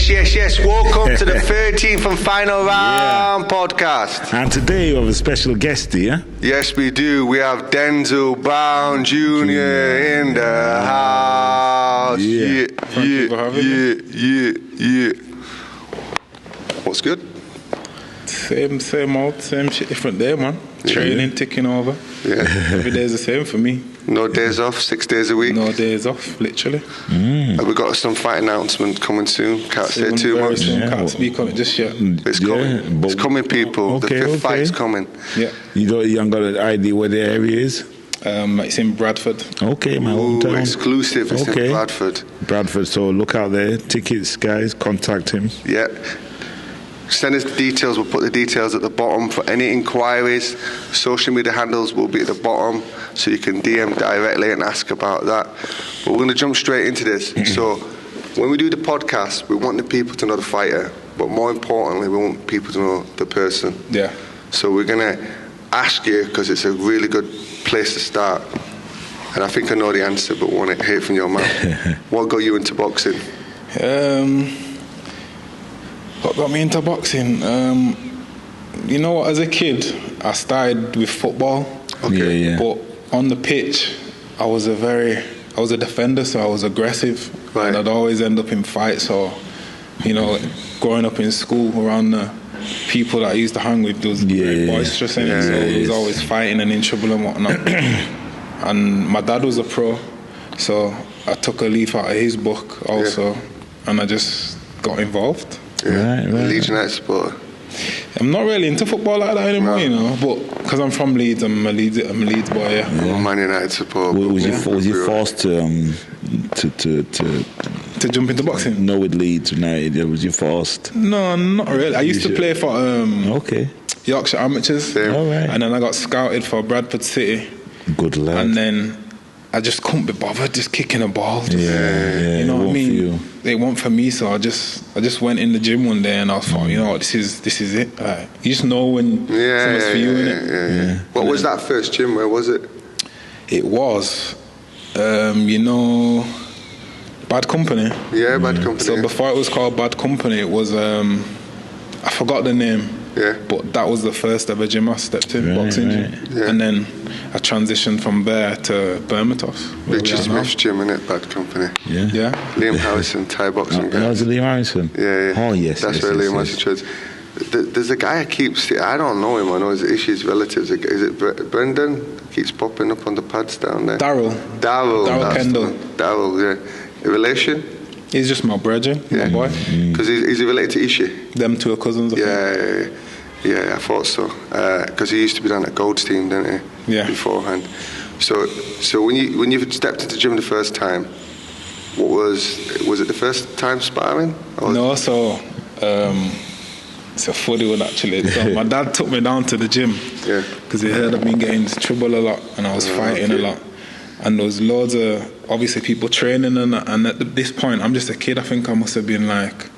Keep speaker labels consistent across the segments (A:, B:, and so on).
A: Yes. Welcome to the 13th and final round podcast.
B: And today we have a special guest here.
A: Yes, we do. We have Denzil Browne Jr. in the house.
C: Thank you for having me.
A: What's good?
C: Same old, same shit, different day, man. Training, ticking over.
A: Yeah.
C: Every day's the same for me.
A: No days off, 6 days a week.
C: No days off, literally.
A: We've got some fight announcement coming soon. Can't say too much.
C: Can't speak on it just yet.
A: It's coming. It's coming, people. The fifth fight's coming.
C: Yeah.
B: You haven't got an idea where the area is?
C: It's in Bradford.
B: Okay, my hometown.
A: Exclusive. It's in Bradford.
B: Bradford. So look out there. Tickets, guys. Contact him.
A: Yeah. Send us the details. We'll put the details at the bottom for any inquiries. Social media handles will be at the bottom, so you can DM directly and ask about that. But we're going to jump straight into this. So when we do the podcast, we want the people to know the fighter, but more importantly, we want people to know the person.
C: Yeah.
A: So we're going to ask you, because it's a really good place to start. And I think I know the answer, but want to hear it from your mouth. What got you into boxing?
C: What got me into boxing? You know what? As a kid, I started with football.
B: Okay. Yeah.
C: But on the pitch, I was a defender, so I was aggressive.
A: Right.
C: And I'd always end up in fights. Or, growing up in school around the people that I used to hang with, there was very boisterous in it. So it was always fighting and in trouble and whatnot. And my dad was a pro, so I took a leaf out of his book also, and I just got involved.
A: Yeah.
B: Right.
A: Leeds United supporter.
C: I'm not really into football like that anymore, but because I'm from Leeds, I'm a Leeds boy. Yeah.
A: I'm a Man United supporter.
B: Was you forced to
C: jump into boxing?
B: No, with Leeds United. Was you forced?
C: No, not really. I used to play for Yorkshire Amateurs,
B: All right.
C: and then I got scouted for Bradford City.
B: Good lad.
C: And then I just couldn't be bothered just kicking a ball.
B: You
C: know what I mean? They weren't for me, so I just went in the gym one day and I thought, this is it. You just know when someone's for you, innit?
A: Yeah. What was that first gym? Where was it?
C: It was, Bad Company.
A: Yeah, Bad Company.
C: So before it was called Bad Company, it was I forgot the name.
A: Yeah.
C: But that was the first ever gym I stepped in, boxing gym.
A: Yeah.
C: And then I transitioned from there to Bournemouth.
A: Richard Smith's gym, innit? Bad Company.
C: Yeah.
A: Liam Harrison, Thai boxing guy.
B: Was it Liam Harrison?
A: Yeah.
B: Oh, yes.
A: That's where Liam Harrison trains. There's a guy I keep seeing, I don't know him, I know his relatives. Is it Brendan? Keeps popping up on the pads down there.
C: Daryl Kendall.
A: Daryl, yeah. A relation?
C: He's just my brethren, my boy.
A: Because he's related to Ishi?
C: Them two are cousins, I think.
A: Yeah, I thought so. Because he used to be down at Goldstein, didn't he?
C: Yeah.
A: Beforehand. So when you stepped into the gym the first time, what was it the first time sparring?
C: No, so it's a funny one actually. So my dad took me down to the gym because he heard I'd been getting into trouble a lot and I was fighting a lot. And there was loads of obviously people training and at this point I'm just a kid. I think I must have been like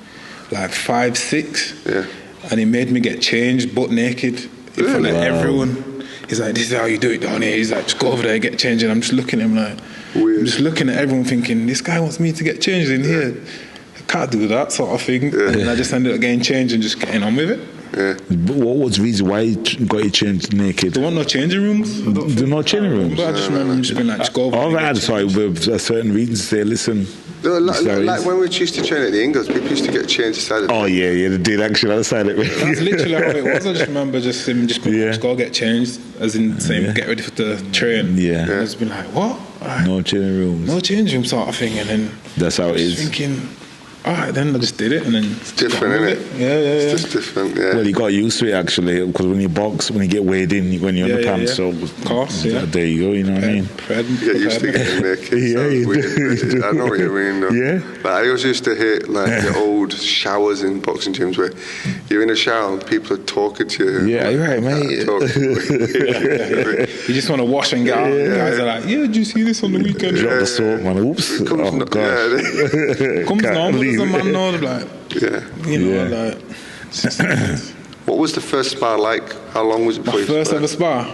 C: 5, 6. Yeah. And he made me get changed butt naked in front of everyone. He's like, this is how you do it down here. He's like, just go over there and get changed. And I'm just looking at him like, I'm just looking at everyone thinking, this guy wants me to get changed in here. I can't do that sort of thing. And I just ended up getting changed and just getting on with it.
B: Yeah. But what was the reason why you got you changed naked?
C: There weren't no changing rooms.
B: There no changing rooms?
C: But I just remember him just being like, just go over there.
B: All right, sorry, with a certain reason to say, listen.
A: No, like when we used to train at the Ingles, people used to get changed aside.
B: Oh yeah, they did actually on the side of it.
C: That's literally how it was. I just remember him just go get changed, as in saying get ready for the train. Yeah. And I just been like, what?
B: No changing rooms.
C: No changing room sort of thing, and then
B: that's how it is.
C: Thinking, all right, then I just did it, and then
A: it's different, isn't it?
C: Yeah.
A: It's just different, yeah.
B: Well, you got used to it actually, because when you box, when you get weighed in, when you're on the pants, so
C: of course,
B: there you go. You know what I mean?
A: You get used to getting naked.
B: Yeah,
A: I know what you mean, though.
B: Yeah.
A: Like, I always used to hate the old showers in boxing gyms where you're in a shower and people are talking to you.
B: Yeah, you're right, mate.
C: You just want to wash and get out. The guys are like, did you see this on the weekend?
B: Drop the soap, man. Oops.
C: Comes normal as a man know, like, like.
A: What was the first spar like? How long was it before
C: you first ever spar?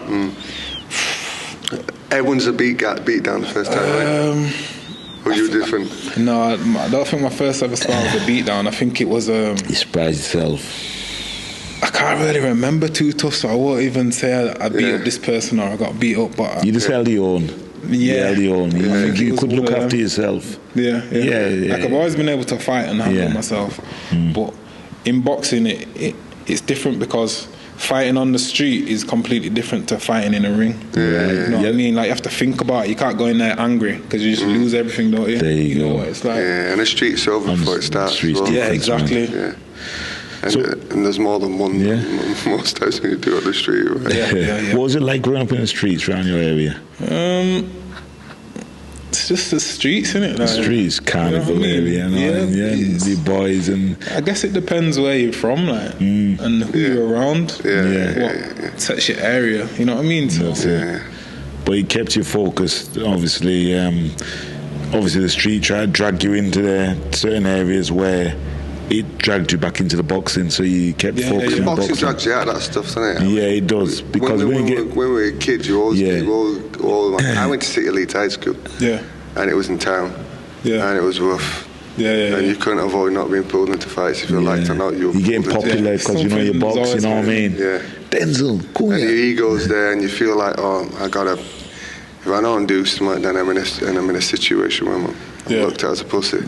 A: Everyone's a beat down the first time, right? Or you different?
C: No, I don't think my first ever start was a beatdown. I think it was
B: You surprised yourself.
C: I can't really remember too tough, so I won't even say I beat up this person or I got beat up. But
B: You just held your own.
C: Yeah,
B: You could look after yourself.
C: Yeah. Like I've always been able to fight and handle myself, but in boxing it's different because fighting on the street is completely different to fighting in a ring. You know what I mean? Like you have to think about it. You can't go in there angry because you just lose everything, don't you?
B: There you
C: know
B: go.
C: what it's like.
A: Yeah, and the street's over before it starts.
C: Yeah, exactly.
A: Yeah. And there's more than one most times when you do it on the street, right?
C: Yeah.
B: What was it like growing up in the streets around your area?
C: It's just the streets, innit?
B: The streets, carnival area, the boys and...
C: I guess it depends where you're from, like, and who you're around. What sets your area, you know what I mean? So,
B: But it kept you focused, obviously. Obviously, the street tried to drag you into certain areas where it dragged you back into the boxing, so you kept focusing on boxing.
A: Boxing drags you out of that stuff, doesn't it?
B: Yeah, it does. Because
A: when we were kids, you always I went to City Elite High School, and it was in town, and it was rough. And you couldn't avoid not being pulled into fights if you liked or not. You're
B: getting popular because you know your box, you know what I mean?
A: Yeah.
B: Denzil, cool.
A: And your ego's there, and you feel like, if I don't do something, then I'm in a situation where I'm looked at as a pussy.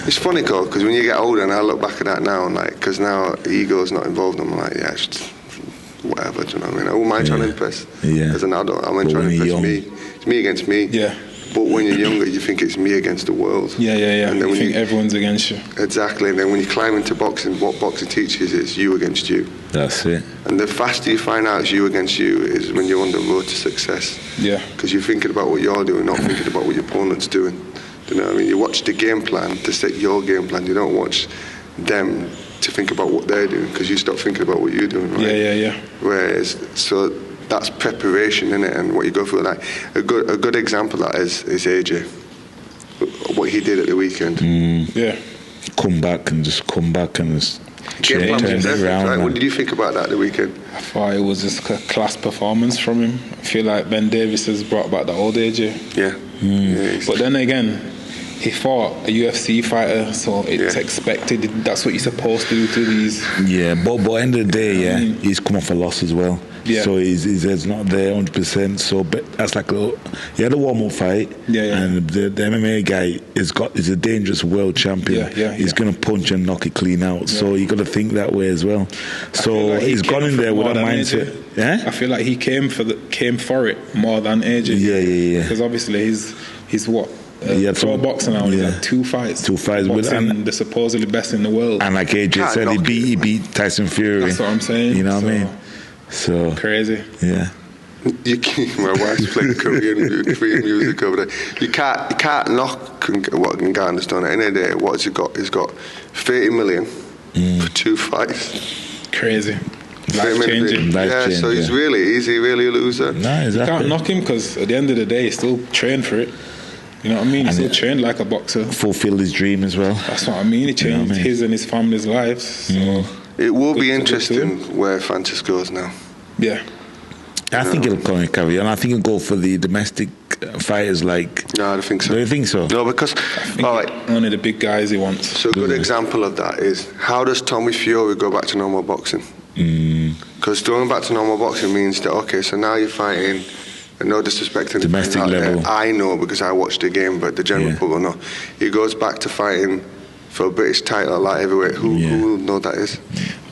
A: It's funny, because when you get older, and I look back at that now, and because now ego's not involved, I'm like, just whatever, do you know what I mean? Who am I trying to impress? As an adult, I'm trying to impress me. It's me against me. But when you're younger, you think it's me against the world. And then
C: you think everyone's against you.
A: Exactly. And then when you climb into boxing, what boxing teaches is you against you.
B: That's it.
A: And the faster you find out it's you against you is when you're on the road to success. Because you're thinking about what you're doing, not thinking about what your opponent's doing. Do you know what I mean? You watch the game plan to set your game plan. You don't watch them to think about what they're doing, because you stop thinking about what you're doing, right? Whereas, so that's preparation, innit? And what you go through. Like a good example of that is AJ. What he did at the weekend.
B: Come back and just turn it around.
A: Right? What did you think about that at the weekend?
C: I thought it was just a class performance from him. I feel like Ben Davis has brought back the old AJ. But then again, he fought a UFC fighter, so it's expected. That's what you're supposed to do to these.
B: But at the end of the day, he's come off a loss as well. So his head's not there 100%. So, but that's like he had a warm-up fight, and the MMA guy is a dangerous world champion. He's going to punch and knock it clean out. So you got to think that way as well. So like he's gone in there with that mindset.
C: I feel like he came for it more than AJ. Because obviously he's what. Pro boxer now. He's had two fights with the supposedly best in the world.
B: And like AJ said, he beat Tyson Fury.
C: That's what I'm saying.
B: You know what I mean? So
C: crazy.
A: My wife's playing Korean music over there. You can't knock what Ngannou's done. At the end of the day, what's he got? He's got 30 million for 2 fights.
C: Crazy. Life-changing.
A: So is he really a loser?
B: No, exactly.
C: You can't knock him because at the end of the day, he's still trained for it. You know what I mean? He's still trained like a boxer.
B: Fulfilled his dream as well.
C: That's what I mean. He changed his and his family's lives. So
A: it will be interesting where Francis goes now.
B: I think he'll probably carry on. I think he'll go for the domestic fighters like...
A: No, I don't think so.
B: Do you think so?
A: No, because...
C: only the big guys he wants.
A: So a good example of that is, how does Tommy Fury go back to normal boxing? Because going back to normal boxing means that, okay, so now you're fighting... And no disrespect to
B: domestic level.
A: I know because I watched the game, but the general public know. He goes back to fighting for a British title at light heavyweight. Who will know that is?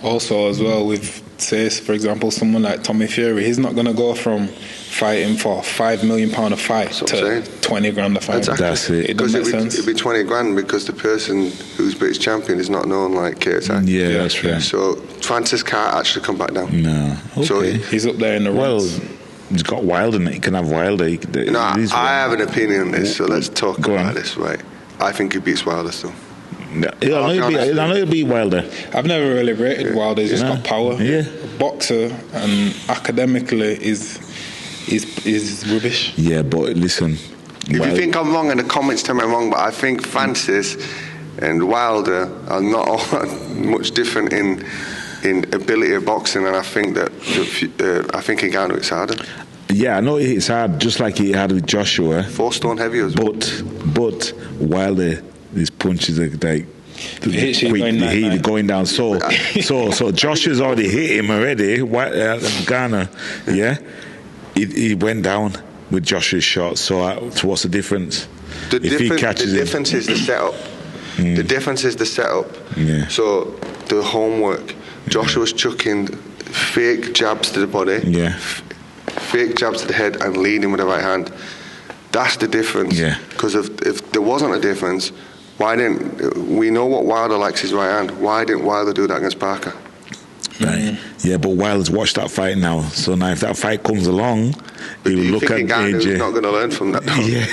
A: Also, as well, with, say, for example, someone like Tommy Fury, he's not going to go from fighting for £5 million a fight to 20 grand a fight.
B: Exactly. That's it.
A: It doesn't make sense. It'd be 20 grand because the person who's British champion is not known like KSI.
B: That's right.
A: So Francis can't actually come back down.
B: No. Okay.
A: So
C: he's up there in the ranks.
B: He's got Wilder, and he can have Wilder.
A: I have an opinion on this, so let's talk about this, right? I think he beats Wilder still.
B: I know he'll beat Wilder.
C: I've never really rated Wilder. He's just got power. A boxer and academically is rubbish.
A: Yeah,
B: but listen.
A: If you think I'm wrong in the comments, tell me I'm wrong, but I think Francis and Wilder are not all much different in ability of boxing, and I think that Ngannou it's harder.
B: Yeah, I know it's hard, just like he had with Joshua.
A: 4 stone heavy as well.
B: But Wilder, his punches are like going down. So Josh has already hit him already. Ghana, yeah, he went down with Josh's shot. So what's the difference?
A: The difference is the setup. The difference is the setup.
B: Yeah.
A: So the homework. Joshua was chucking fake jabs to the body, fake jabs to the head, and leading with the right hand. That's the difference.
B: Yeah.
A: Because if there wasn't a difference, why didn't we know what Wilder likes his right hand? Why didn't Wilder do that against Parker?
B: Right. Yeah, but Wilder's watched that fight now. So now if that fight comes along, he will look at AJ.
A: He's not going to learn from that.
B: Yeah.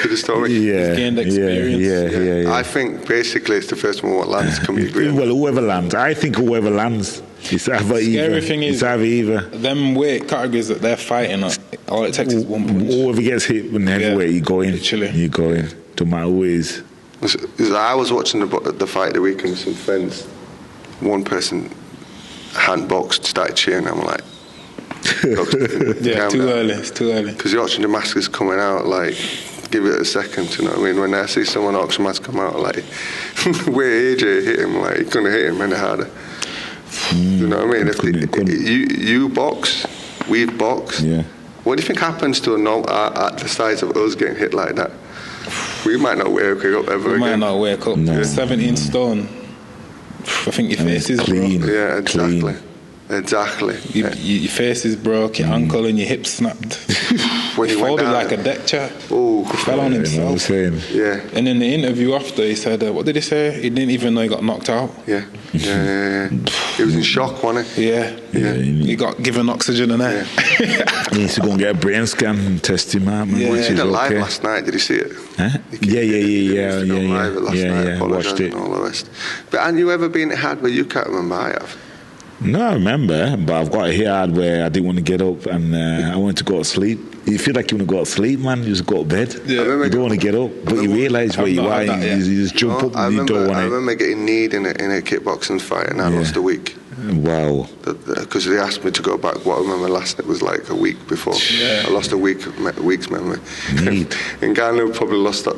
A: The story.
C: He's gained experience.
B: Yeah.
A: I think basically it's the first one what lands. Can we agree?
B: Well, whoever lands. I think whoever lands. It's either
C: Scary thing is,
B: it's either
C: them weight categories that they're fighting, all it takes is one punch.
B: Whoever gets hit with heavyweight, you go in.
C: Literally.
B: You go in. No matter who it is.
A: I was watching the fight the weekend with some friends. One person hand boxed, started cheering. I'm like,
C: too early. It's too early.
A: Because you're watching Damascus coming out, like, give it a second. You know what I mean? When I see someone auction mask come out, like, where AJ hit him, like, he's gonna hit him any harder. You know what I mean? If you box, we've boxed.
B: Yeah.
A: What do you think happens to at the size of us getting hit like that? We might not wake up ever again.
C: We might not wake up.
B: No.
C: 17 stone. I think your face is
B: clean.
C: broke.
A: Yeah, exactly.
B: Clean.
A: Exactly.
C: Your face is broke, your ankle and your hip snapped.
A: When
C: he
A: he
C: folded
A: went
C: like a deck chair.
A: Oh,
C: he fell on himself.
A: Yeah.
C: And in the interview after, he said, what did he say? He didn't even know he got knocked out.
A: Yeah. He was in shock, wasn't he?
C: Yeah. He got given oxygen and air.
B: He needs to go and get a brain scan and test him out.
A: Yeah.
B: Which is
A: live
B: okay.
A: last night. Did you see it?
B: Huh? Yeah. Watched it.
A: And all the rest. But have you ever been hard where you can't remember? I have.
B: No, I remember, but I've got a hit hard where I didn't want to get up and I wanted to go to sleep. You feel like you want to go to sleep, man. You just go to bed. Yeah. You don't want to get up, but you realise where you are. You just jump up and you don't want to.
A: I remember getting kneed in a kickboxing fight and I lost a week.
B: Wow.
A: Because they asked me to go back. What I remember last night was like a week before. Yeah. I lost a week's memory. And Ghana probably lost that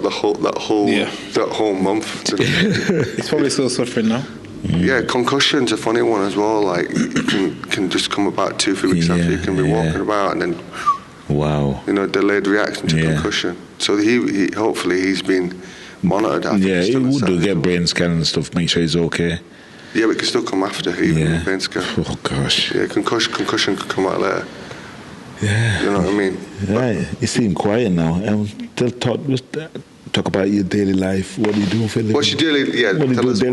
A: whole month.
C: He's probably still suffering now.
A: Yeah, concussion's a funny one as well. Like, you can just come about 2-3 weeks after you can be walking about and then,
B: wow,
A: delayed reaction to concussion. So he hopefully he's been monitored after.
B: Yeah, he would do get brain scan and stuff, make sure he's okay.
A: Yeah, but it can still come after even with brain scan.
B: Oh gosh.
A: Yeah, concussion could come out later.
B: Yeah.
A: You know what I mean?
B: Right. You seem quiet now. Talk about your daily life. What do you do for a living?
A: What's your daily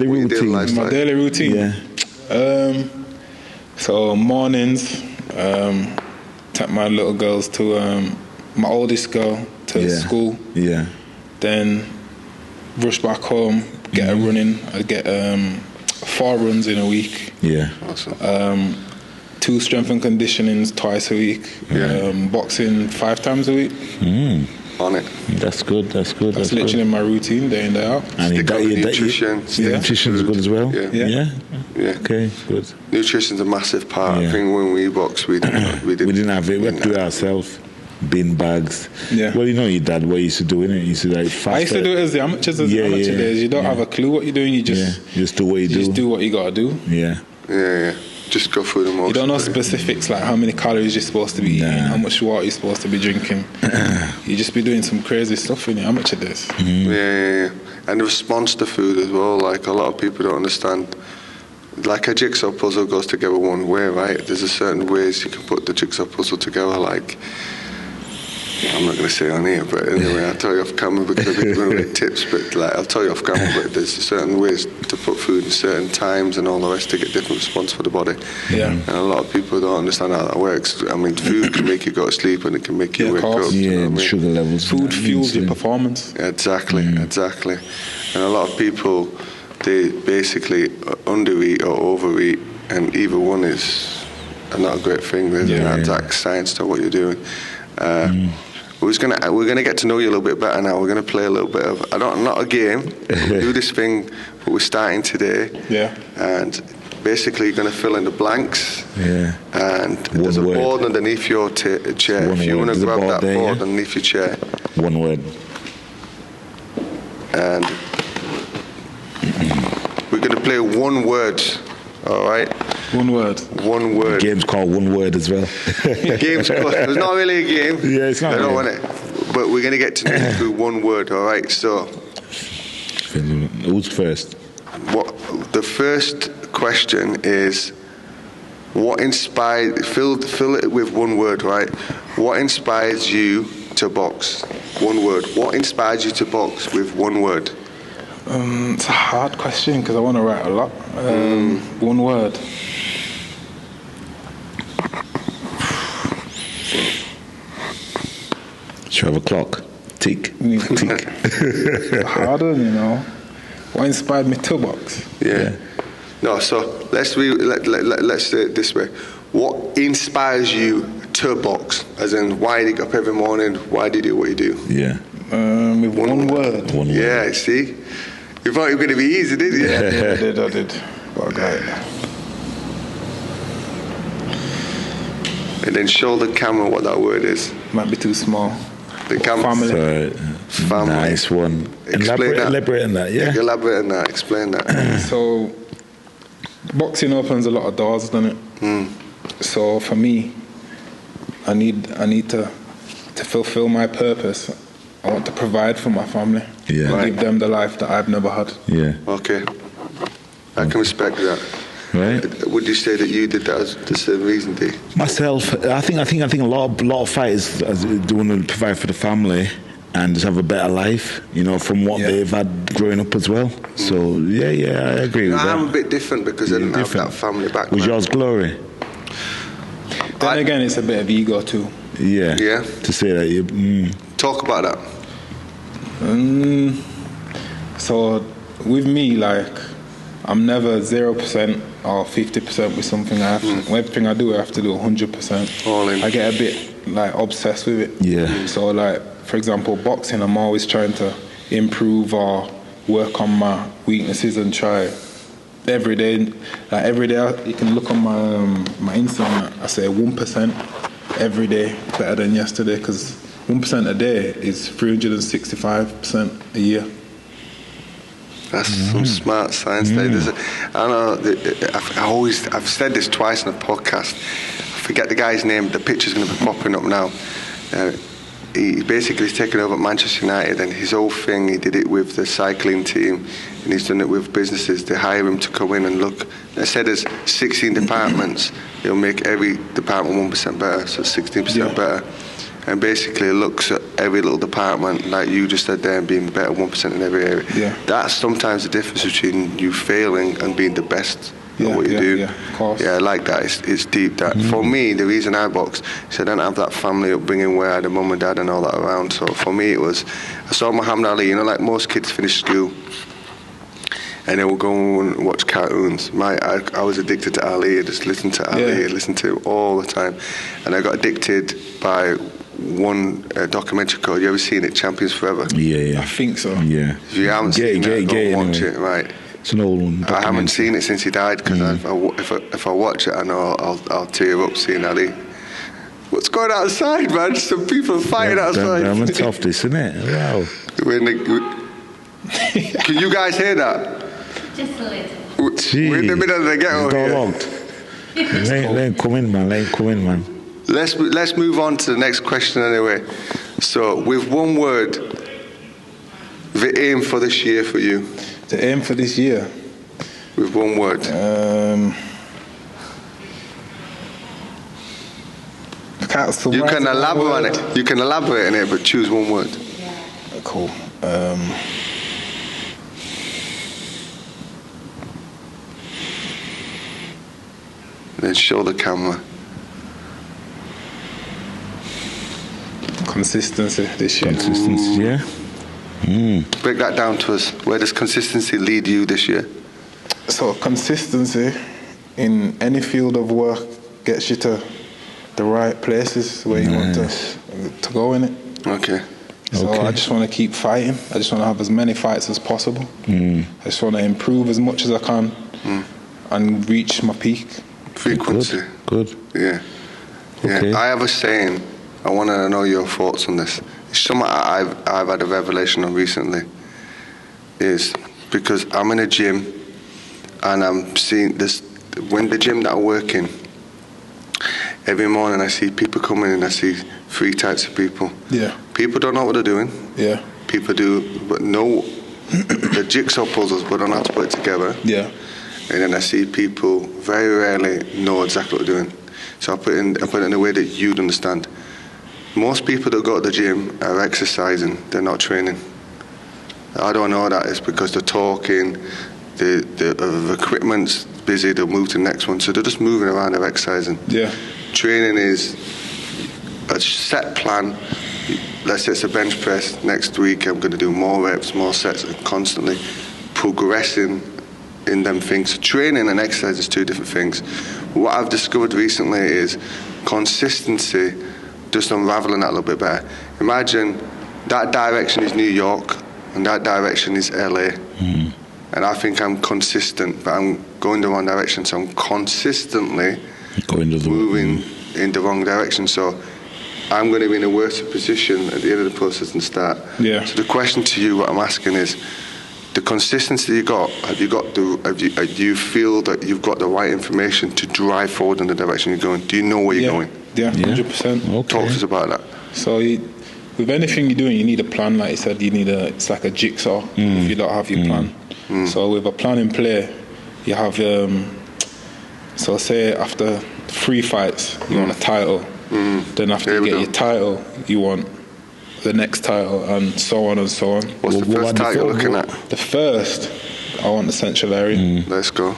A: routine?
C: My daily routine?
B: Yeah.
C: So mornings, take my little girls to, my oldest girl to school.
B: Yeah.
C: Then rush back home, get her running. I get 4 runs in a week.
B: Yeah.
A: Awesome.
C: 2 strength and conditionings twice a week. Yeah. Boxing 5 times a week.
A: On it.
B: That's good. That's
C: literally my routine, day in, day out.
B: And
A: nutrition.
B: Nutrition is good as well.
A: Yeah.
B: Okay, good.
A: Nutrition's a massive part. I think when we boxed, we didn't have it.
B: We had to do it ourselves. Bin bags.
C: Yeah.
B: Well, your dad, what he used to do, innit? He used to
C: I used to do it as the amateurs, amateur days. You don't have a clue what you're doing. You just
B: do what you do.
C: Just do what you gotta do.
A: Yeah. Just go through the motions.
C: You don't know specifics like how many calories you're supposed to be eating, how much water you're supposed to be drinking. You just be doing some crazy stuff in your amateur days.
A: Yeah. And the response to food as well. Like a lot of people don't understand. Like a jigsaw puzzle goes together one way, right? There's a certain ways you can put the jigsaw puzzle together. Like, I'm not going to say on here, but anyway, I'll tell you off camera because I've been giving tips. But like, I'll tell you off camera. But there's certain ways to put food in certain times and all the rest to get different response for the body.
C: Yeah.
A: And a lot of people don't understand how that works. I mean, food can make you go to sleep and it can make you wake up.
B: Yeah,
A: you know what I mean?
B: Sugar levels.
C: Food fuels your performance.
A: Yeah, exactly. And a lot of people, they basically undereat or overeat, and either one is not a great thing. There's an exact science to what you're doing. We're gonna get to know you a little bit better now. We're gonna play a little bit of not a game. We'll do this thing, but we're starting today.
C: Yeah.
A: And basically, you're gonna fill in the blanks.
B: Yeah.
A: And there's a board underneath your chair. If you wanna grab that board underneath your chair.
B: One word.
A: and we're going to play one word. All right.
C: One word.
A: One word.
B: The game's called One Word as well.
A: Game's called. It's not really a game.
B: Yeah, it's not.
A: I don't want it. But we're going to get to know through one word. All right. So.
B: Who's first?
A: The first question is, what inspired? Fill it with one word. Right. What inspires you to box? One word. What inspires you to box with one word?
C: It's a hard question because I want to write a lot. One word.
B: Should we have a clock? Tick. Tick.
C: Hard one, you know. What inspired me to box?
A: Yeah. No, so let's say it this way. What inspires you to box? As in, why do you get up every morning? Why do you do what you do?
B: Yeah.
C: With one word.
B: One word.
A: Yeah, see? You thought it was going to be easy, didn't you?
C: Yeah, I did. Okay.
A: And then show the camera what that word is.
C: Might be too small.
A: The camera.
C: Family.
A: Family.
B: Nice one. Elaborate on that, yeah?
A: Elaborate on that. Explain that.
C: So, boxing opens a lot of doors, doesn't it? So for me, I need to fulfill my purpose. I want to provide for my family.
B: Yeah.
C: And give them the life that I've never had.
B: Yeah.
A: Okay. I can respect that.
B: Right.
A: Would you say that you did that as the same reason, D?
B: Myself, I think a lot of fighters do want to provide for the family and just have a better life, you know, from what they've had growing up as well. So yeah, I agree with that.
A: I'm a bit different because I didn't have that family background.
B: Was yours glory?
C: Then again, it's a bit of ego too.
B: Yeah.
A: Yeah.
B: To say that you.
A: Talk about that.
C: So with me, like, I'm never 0% or 50% with something. Everything I do, I have to do 100%.
A: All in.
C: I get a bit like obsessed with it.
B: Yeah.
C: So like, for example, boxing, I'm always trying to improve or work on my weaknesses and try every day. Like every day, you can look on my Instagram. I say 1% every day better than yesterday, because 1% a day is 365% a year.
A: That's some smart science there. I know. I've said this twice in a podcast. I forget the guy's name. The picture's going to be popping up now. He basically is taking over at Manchester United, and his whole thing, he did it with the cycling team, and he's done it with businesses. They hire him to come in and look. I said there's 16 departments. He'll make every department 1% better, so 16% better. And basically looks at every little department, like you just said there, and being better 1% in every area.
C: Yeah.
A: That's sometimes the difference between you failing and being the best at what you do.
C: Yeah, of course.
A: Yeah, I like that. It's deep. That for me, the reason I box is I didn't have that family upbringing where I had a mum and dad and all that around. So for me, it was, I saw Muhammad Ali. You know, like most kids finish school and they will go and watch cartoons. I was addicted to Ali. I just listened to Ali. I listened to him all the time, and I got addicted by one documentary called, you ever seen it, Champions Forever?
B: Yeah.
C: I think so.
B: Yeah.
A: If you haven't seen it, go watch it. Right.
B: It's an old one.
A: I haven't seen it since he died, because if I watch it, I know I'll tear up seeing Ali. What's going on outside, man? Some people fighting outside.
B: I'm tough, this, isn't it? Wow.
A: Can you guys hear that?
D: Just a little.
A: We're in the middle of the ghetto here.
B: Let him come in, man.
A: Let's move on to the next question anyway. So, with one word, the aim for this year for you.
C: The aim for this year?
A: With one word. You can elaborate on it. You can elaborate on it, but choose one word.
D: Yeah.
C: Cool.
A: Then show the camera.
C: Consistency this year.
B: Consistency, yeah.
A: Break that down to us. Where does consistency lead you this year?
C: So consistency in any field of work gets you to the right places where you want to go in it.
A: Okay.
C: So I just want to keep fighting. I just want to have as many fights as possible. I just want to improve as much as I can and reach my peak.
A: Frequency.
B: Good.
A: Yeah.
B: Okay.
A: I have a saying. I want to know your thoughts on this. It's something I've had a revelation on recently. is because I'm in a gym and I'm seeing this, when the gym that I work in, every morning I see people coming in, I see 3 types of people.
C: Yeah.
A: People don't know what they're doing.
C: Yeah.
A: People do, but know the jigsaw puzzles, but don't know how to put it together.
C: Yeah.
A: And then I see people very rarely know exactly what they're doing. So I put it in a way that you'd understand. Most people that go to the gym are exercising, they're not training. I don't know that it's because they're talking, the equipment's busy, they'll move to the next one, so they're just moving around, they're exercising.
C: Yeah.
A: Training is a set plan. Let's say it's a bench press, next week I'm going to do more reps, more sets, and constantly progressing in them things. So training and exercise is 2 different things. What I've discovered recently is consistency, just unraveling that a little bit better. Imagine that direction is New York and that direction is LA. And I think I'm consistent, but I'm going the wrong direction, so I'm consistently moving in the wrong direction. So I'm going to be in a worse position at the end of the process than start.
C: Yeah.
A: So the question to you, what I'm asking is, the consistency you got, do you feel that you've got the right information to drive forward in the direction you're going? Do you know where you're going?
C: Yeah, 100%.
A: Okay. Talk to us about that.
C: So with anything you're doing, you need a plan. Like you said, it's like a jigsaw if you don't have your plan. So with a plan in play, you have, so say after 3 fights, you want a title. Then after you get your title, you want the next title, and so on and so on.
A: What's the first title you're looking at?
C: The first, I want the central area.
A: Let's go.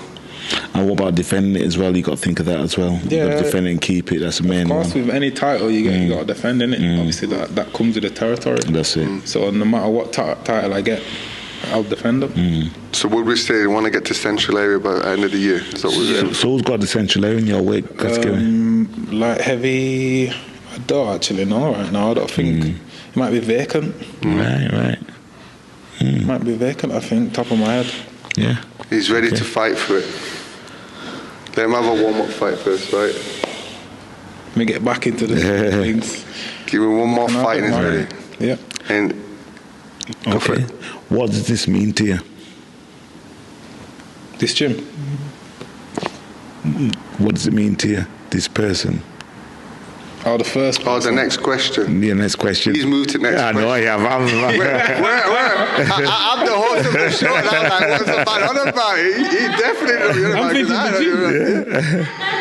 B: And what about defending it as well? You got to think of that as well.
C: Yeah,
B: you got to defend it and keep it. That's the main one.
C: Of course, with any title you got to defend it. Obviously, that comes with the territory.
B: That's it.
C: So no matter what title I get, I'll defend them.
A: So would we say you want to get to central area by the end of the year? Is that what we're saying?
B: So who's got the central area in your weight?
C: Light heavy, I don't actually know right now. I don't think. It might be vacant.
B: Right.
C: Might be vacant, I think, top of my head.
B: Yeah.
A: He's ready to fight for it. Let him have a warm-up fight first, right?
C: Let me get back into the things.
A: Give him one more fight and he's ready.
C: Yeah.
A: And go for it.
B: What does this mean to you?
C: This gym?
B: What does it mean to you, this person?
C: Oh, the first person.
A: Oh, the next question.
B: Yeah, next question.
A: He's moved to next question.
B: I know I have.
A: I'm the host of the show, and I'm like, what's the man on about? He definitely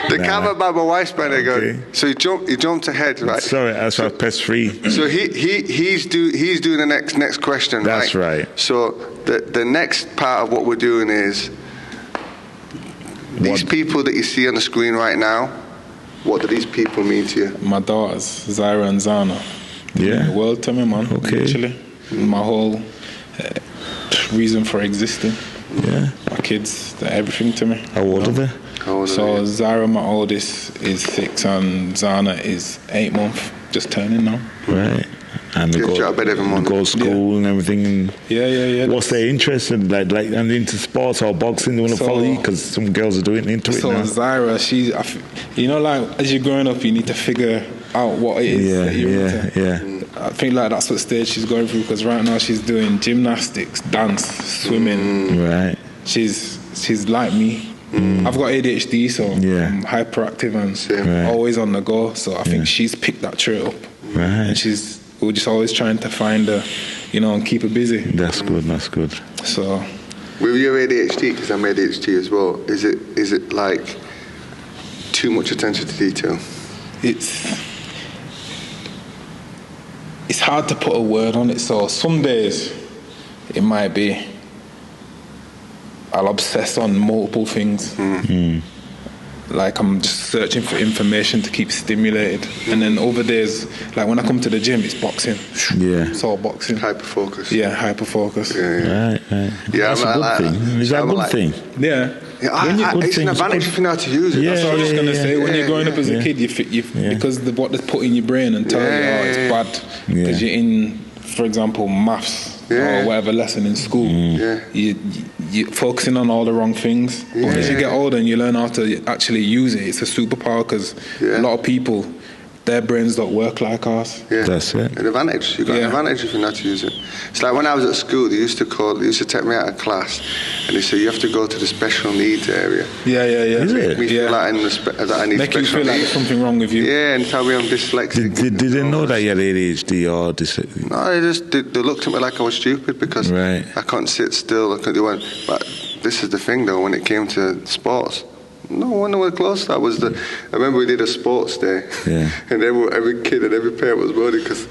A: the cameraman, my wife's man, they go. So he jumped ahead, right?
B: Sorry, that's why I pressed 3.
A: So he's doing the next question, right?
B: That's right.
A: So the next part of what we're doing is these people that you see on the screen right now. What do these people mean to you?
C: My daughters, Zaira and Zana.
B: Yeah.
C: The world to me, man.
B: Okay.
C: Literally. My whole reason for existing.
B: Yeah.
C: My kids, they're everything to me.
B: How old are they?
C: So Zaira, my oldest, is 6 and Zana is 8 months, just turning now.
B: Right. And they go to school and everything. And
C: yeah.
B: What's their interest in, like and into sports or boxing? They want to follow you because some girls are doing into it now.
C: So Zaira, like as you're growing up, you need to figure out what it is that you're into.
B: Yeah.
C: I think like that's what stage she's going through, because right now she's doing gymnastics, dance, swimming.
B: Right.
C: She's like me. I've got ADHD, so I'm hyperactive and always on the go. So I think she's picked that trait up.
B: Right.
C: And we're just always trying to find her, and keep her busy.
B: That's good.
C: So,
A: with your ADHD, because I'm ADHD as well, is it like too much attention to detail?
C: It's hard to put a word on it. So some days it might be I'll obsess on multiple things. Like I'm just searching for information to keep stimulated. And then other days, like when I come to the gym, it's boxing.
B: Yeah.
C: It's all boxing.
A: Hyper-focus.
C: Yeah, hyper-focus.
B: Right.
A: Yeah,
B: that's a good thing. Is that a good thing?
C: Yeah.
A: It's an advantage if you know how to use it.
C: That's what I was just going to say. When you're growing up as a kid, because what they put in your brain and tell you, it's bad. Because you're in, for example, maths or whatever lesson in school. You're focusing on all the wrong things. But as you get older and you learn how to actually use it, it's a superpower, because a lot of people their brains don't work like ours.
A: Yeah,
B: that's it.
A: An advantage. You've got an advantage if you know how to use it. It's like when I was at school, they used to take me out of class, and they say you have to go to the special needs area.
C: Yeah.
B: Is it?
A: Make me feel like that I need
C: Make you feel like there's something wrong with you.
A: Yeah, and tell me I'm dyslexic.
B: Did they know that you had ADHD or dyslexia?
A: No, they looked at me like I was stupid because I couldn't sit still. I couldn't do one. But this is the thing, though, when it came to sports. No one nowhere close. I remember we did a sports day, and every kid and every parent was worried because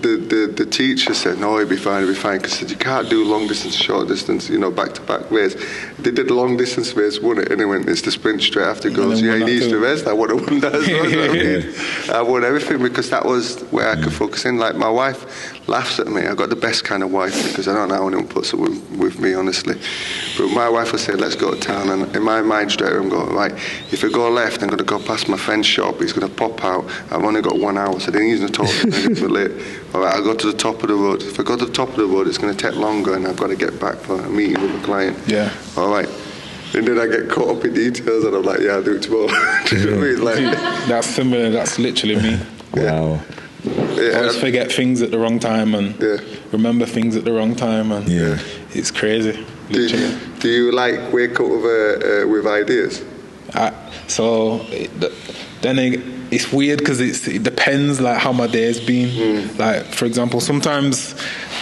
A: the teacher said, "No, he'll be fine, because you can't do long distance, short distance, back-to-back race." They did the long distance race, won it, and it went, it's the sprint straight after goals. Yeah, he needs to rest. I would have won that as well. I won everything because that was where I could focus in. Like my wife laughs at me. I got the best kind of wife because I don't know how anyone puts up with me, honestly. But my wife will say, "Let's go to town," and in my mind straight away I'm going, right, if I go left, I'm going to go past my friend's shop. He's going to pop out. I've only got 1 hour, so then he's going to talk to me. I'm going to be late. All right, I'll go to the top of the road. If I go to the top of the road, it's going to take longer, and I've got to get back for a meeting with a client.
C: Yeah.
A: All right. And then I get caught up in details, and I'm like, I'll do it tomorrow. Do you know what I mean?
C: That's similar. That's literally me.
B: Wow.
C: I always forget things at the wrong time and remember things at the wrong time, and it's crazy.
A: Do you like wake up with ideas?
C: Then it's weird because it depends like how my day's been. Like for example, sometimes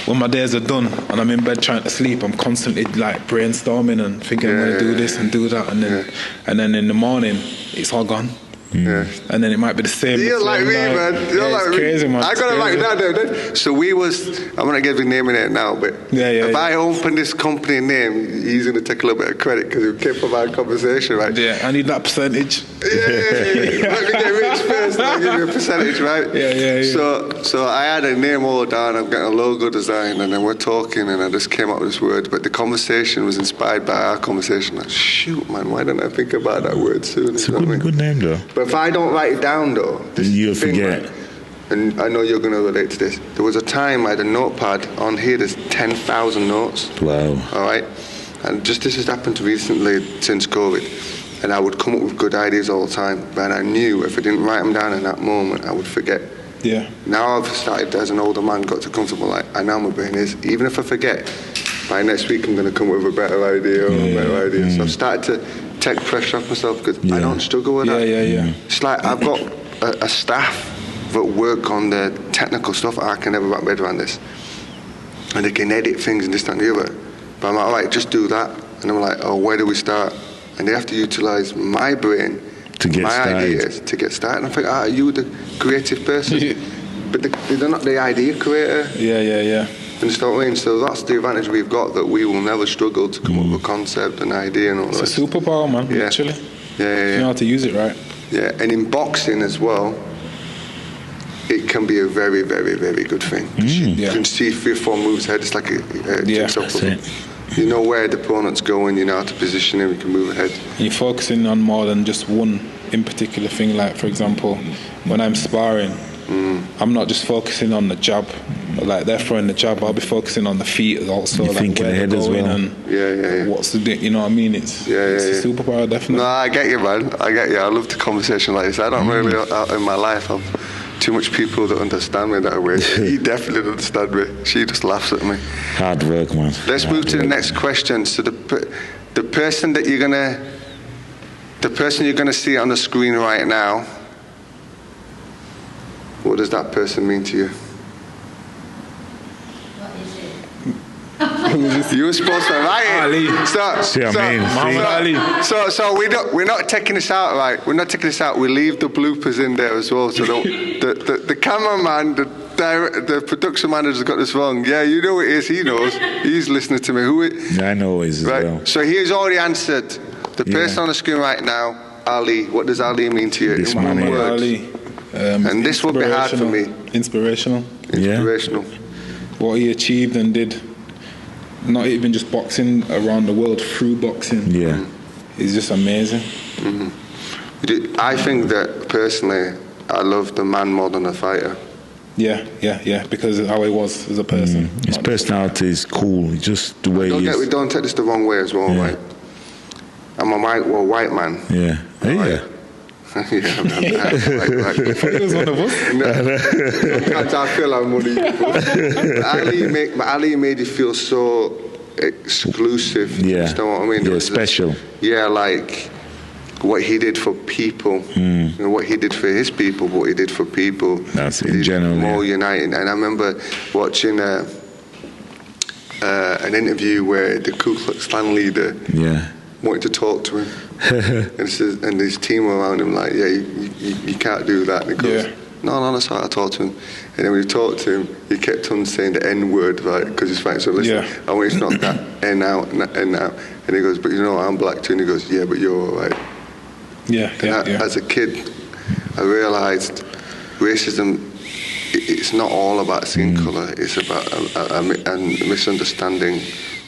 C: when my days are done and I'm in bed trying to sleep, I'm constantly like brainstorming and thinking I'm going to do this and do that, and then in the morning it's all gone.
A: Yeah.
C: And then it might be the same.
A: You're like me, man. You're like me.
C: Crazy, man.
A: I got to write that down. So I'm going to give you a name in it now, but if I open this company name, he's going to take a little bit of credit because he came from our conversation, right?
C: Yeah, I need that percentage.
A: Yeah. Let me get rich first, and I'll give you a percentage, right?
C: Yeah.
A: So I had a name all down. I'm getting a logo design, and then we're talking, and I just came up with this word. But the conversation was inspired by our conversation. Like, shoot, man, why didn't I think about that word sooner?
B: It's a good name, though.
A: But if I don't write it down, though,
B: you'll forget.
A: Man, and I know you're going to relate to this. There was a time I had a notepad on here. There's 10,000 notes.
B: Wow.
A: All right, and this has happened recently since COVID. And I would come up with good ideas all the time, but I knew if I didn't write them down in that moment, I would forget.
C: Yeah.
A: Now I've started as an older man, got to comfortable. Like I know my brain is. Even if I forget, by next week I'm going to come up with a better idea or a better idea. So I've started to take pressure off myself because I don't struggle with that.
C: Yeah.
A: It's like I've got a staff that work on the technical stuff. I can never wrap my head around this, and they can edit things and this, that, and the other. But I'm like, all right, just do that. And I'm like, oh, where do we start? And they have to utilize my brain, ideas to get started. And I think, are you the creative person? But they're not the idea creator.
C: Yeah.
A: Understand what I mean? So that's the advantage we've got, that we will never struggle to come up with a concept, an idea, and all that.
C: It's a superpower, man. Literally.
A: Yeah.
C: You know how to use it, right?
A: Yeah, and in boxing as well, it can be a very, very, very good thing. You can see 3 or 4 moves ahead. It's like a jigsaw puzzle. You know where the opponent's going. You know how to position him. You can move ahead.
C: You're focusing on more than just one in particular thing. Like for example, when I'm sparring, I'm not just focusing on the jab. Like they're throwing the jab, I'll be focusing on the feet also.
B: You're thinking ahead as well.
A: And
C: what's the, you know what I mean? It's a superpower, definitely.
A: No, I get you, man. I get you. I love the conversation like this. I don't really, in my life, I've too much people that understand me that way. He definitely doesn't understand me. She just laughs at me.
B: Hard work, man.
A: Let's move to the next question. So the person that you're gonna see on the screen right now, what does that person mean to you? You were supposed to write it.
C: Ali.
A: So we're not taking this out, right? We're not taking this out. We leave the bloopers in there as well. So the cameraman, the production manager's got this wrong. Yeah, you know it is. He knows. He's listening to me.
B: I know it is as well.
A: So he's already answered. The person on the screen right now, Ali. What does Ali mean to you?
B: This man,
C: Ali.
A: And this will be hard for me.
C: Inspirational. What he achieved and did. Not even just boxing, around the world through boxing.
B: Yeah.
C: It's just amazing.
A: I think that personally, I love the man more than the fighter.
C: Yeah, because of how he was as a person.
B: His personality is cool, just the way he is.
A: Don't take this the wrong way as well, right? I'm a white man.
B: Yeah.
A: Right? Yeah, like,
C: He was one of us.
A: Sometimes I feel I'm one of you. Ali made you feel so exclusive.
B: Yeah.
A: You understand what I mean?
B: Yeah, special.
A: Like what he did for people, you know, what he did for his people, what he did for people.
B: That's in general.
A: More uniting. And I remember watching an interview where the Ku Klux Klan leader wanted to talk to him. and his team were around him like, you can't do that. And he goes, no, that's right, I talked to him. And then when he talked to him, he kept on saying the N word, right, because he's fighting. So listen, I want you to knock that N out, N out. And he goes, but you know, I'm black too. And he goes, yeah, but you're all right. As a kid, I realised racism, it's not all about skin colour. It's about a misunderstanding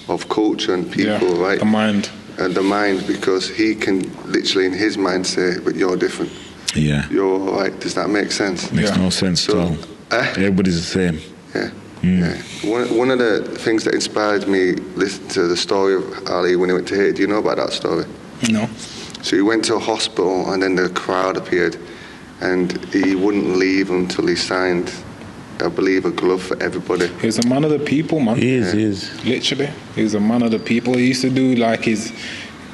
A: of culture and people, right?
C: The mind.
A: And the mind, because he can literally in his mind say, but you're different.
B: Yeah.
A: You're all right. Does that make sense?
B: Makes no sense at all. Everybody's the same.
A: Yeah. One of the things that inspired me listening to the story of Ali when he went to Haiti, do you know about that story?
C: No.
A: So he went to a hospital and then the crowd appeared and he wouldn't leave until he signed, I believe, a glove for everybody.
C: He was a man of the people, man.
B: He is.
C: Literally. He was a man of the people. He used to do like his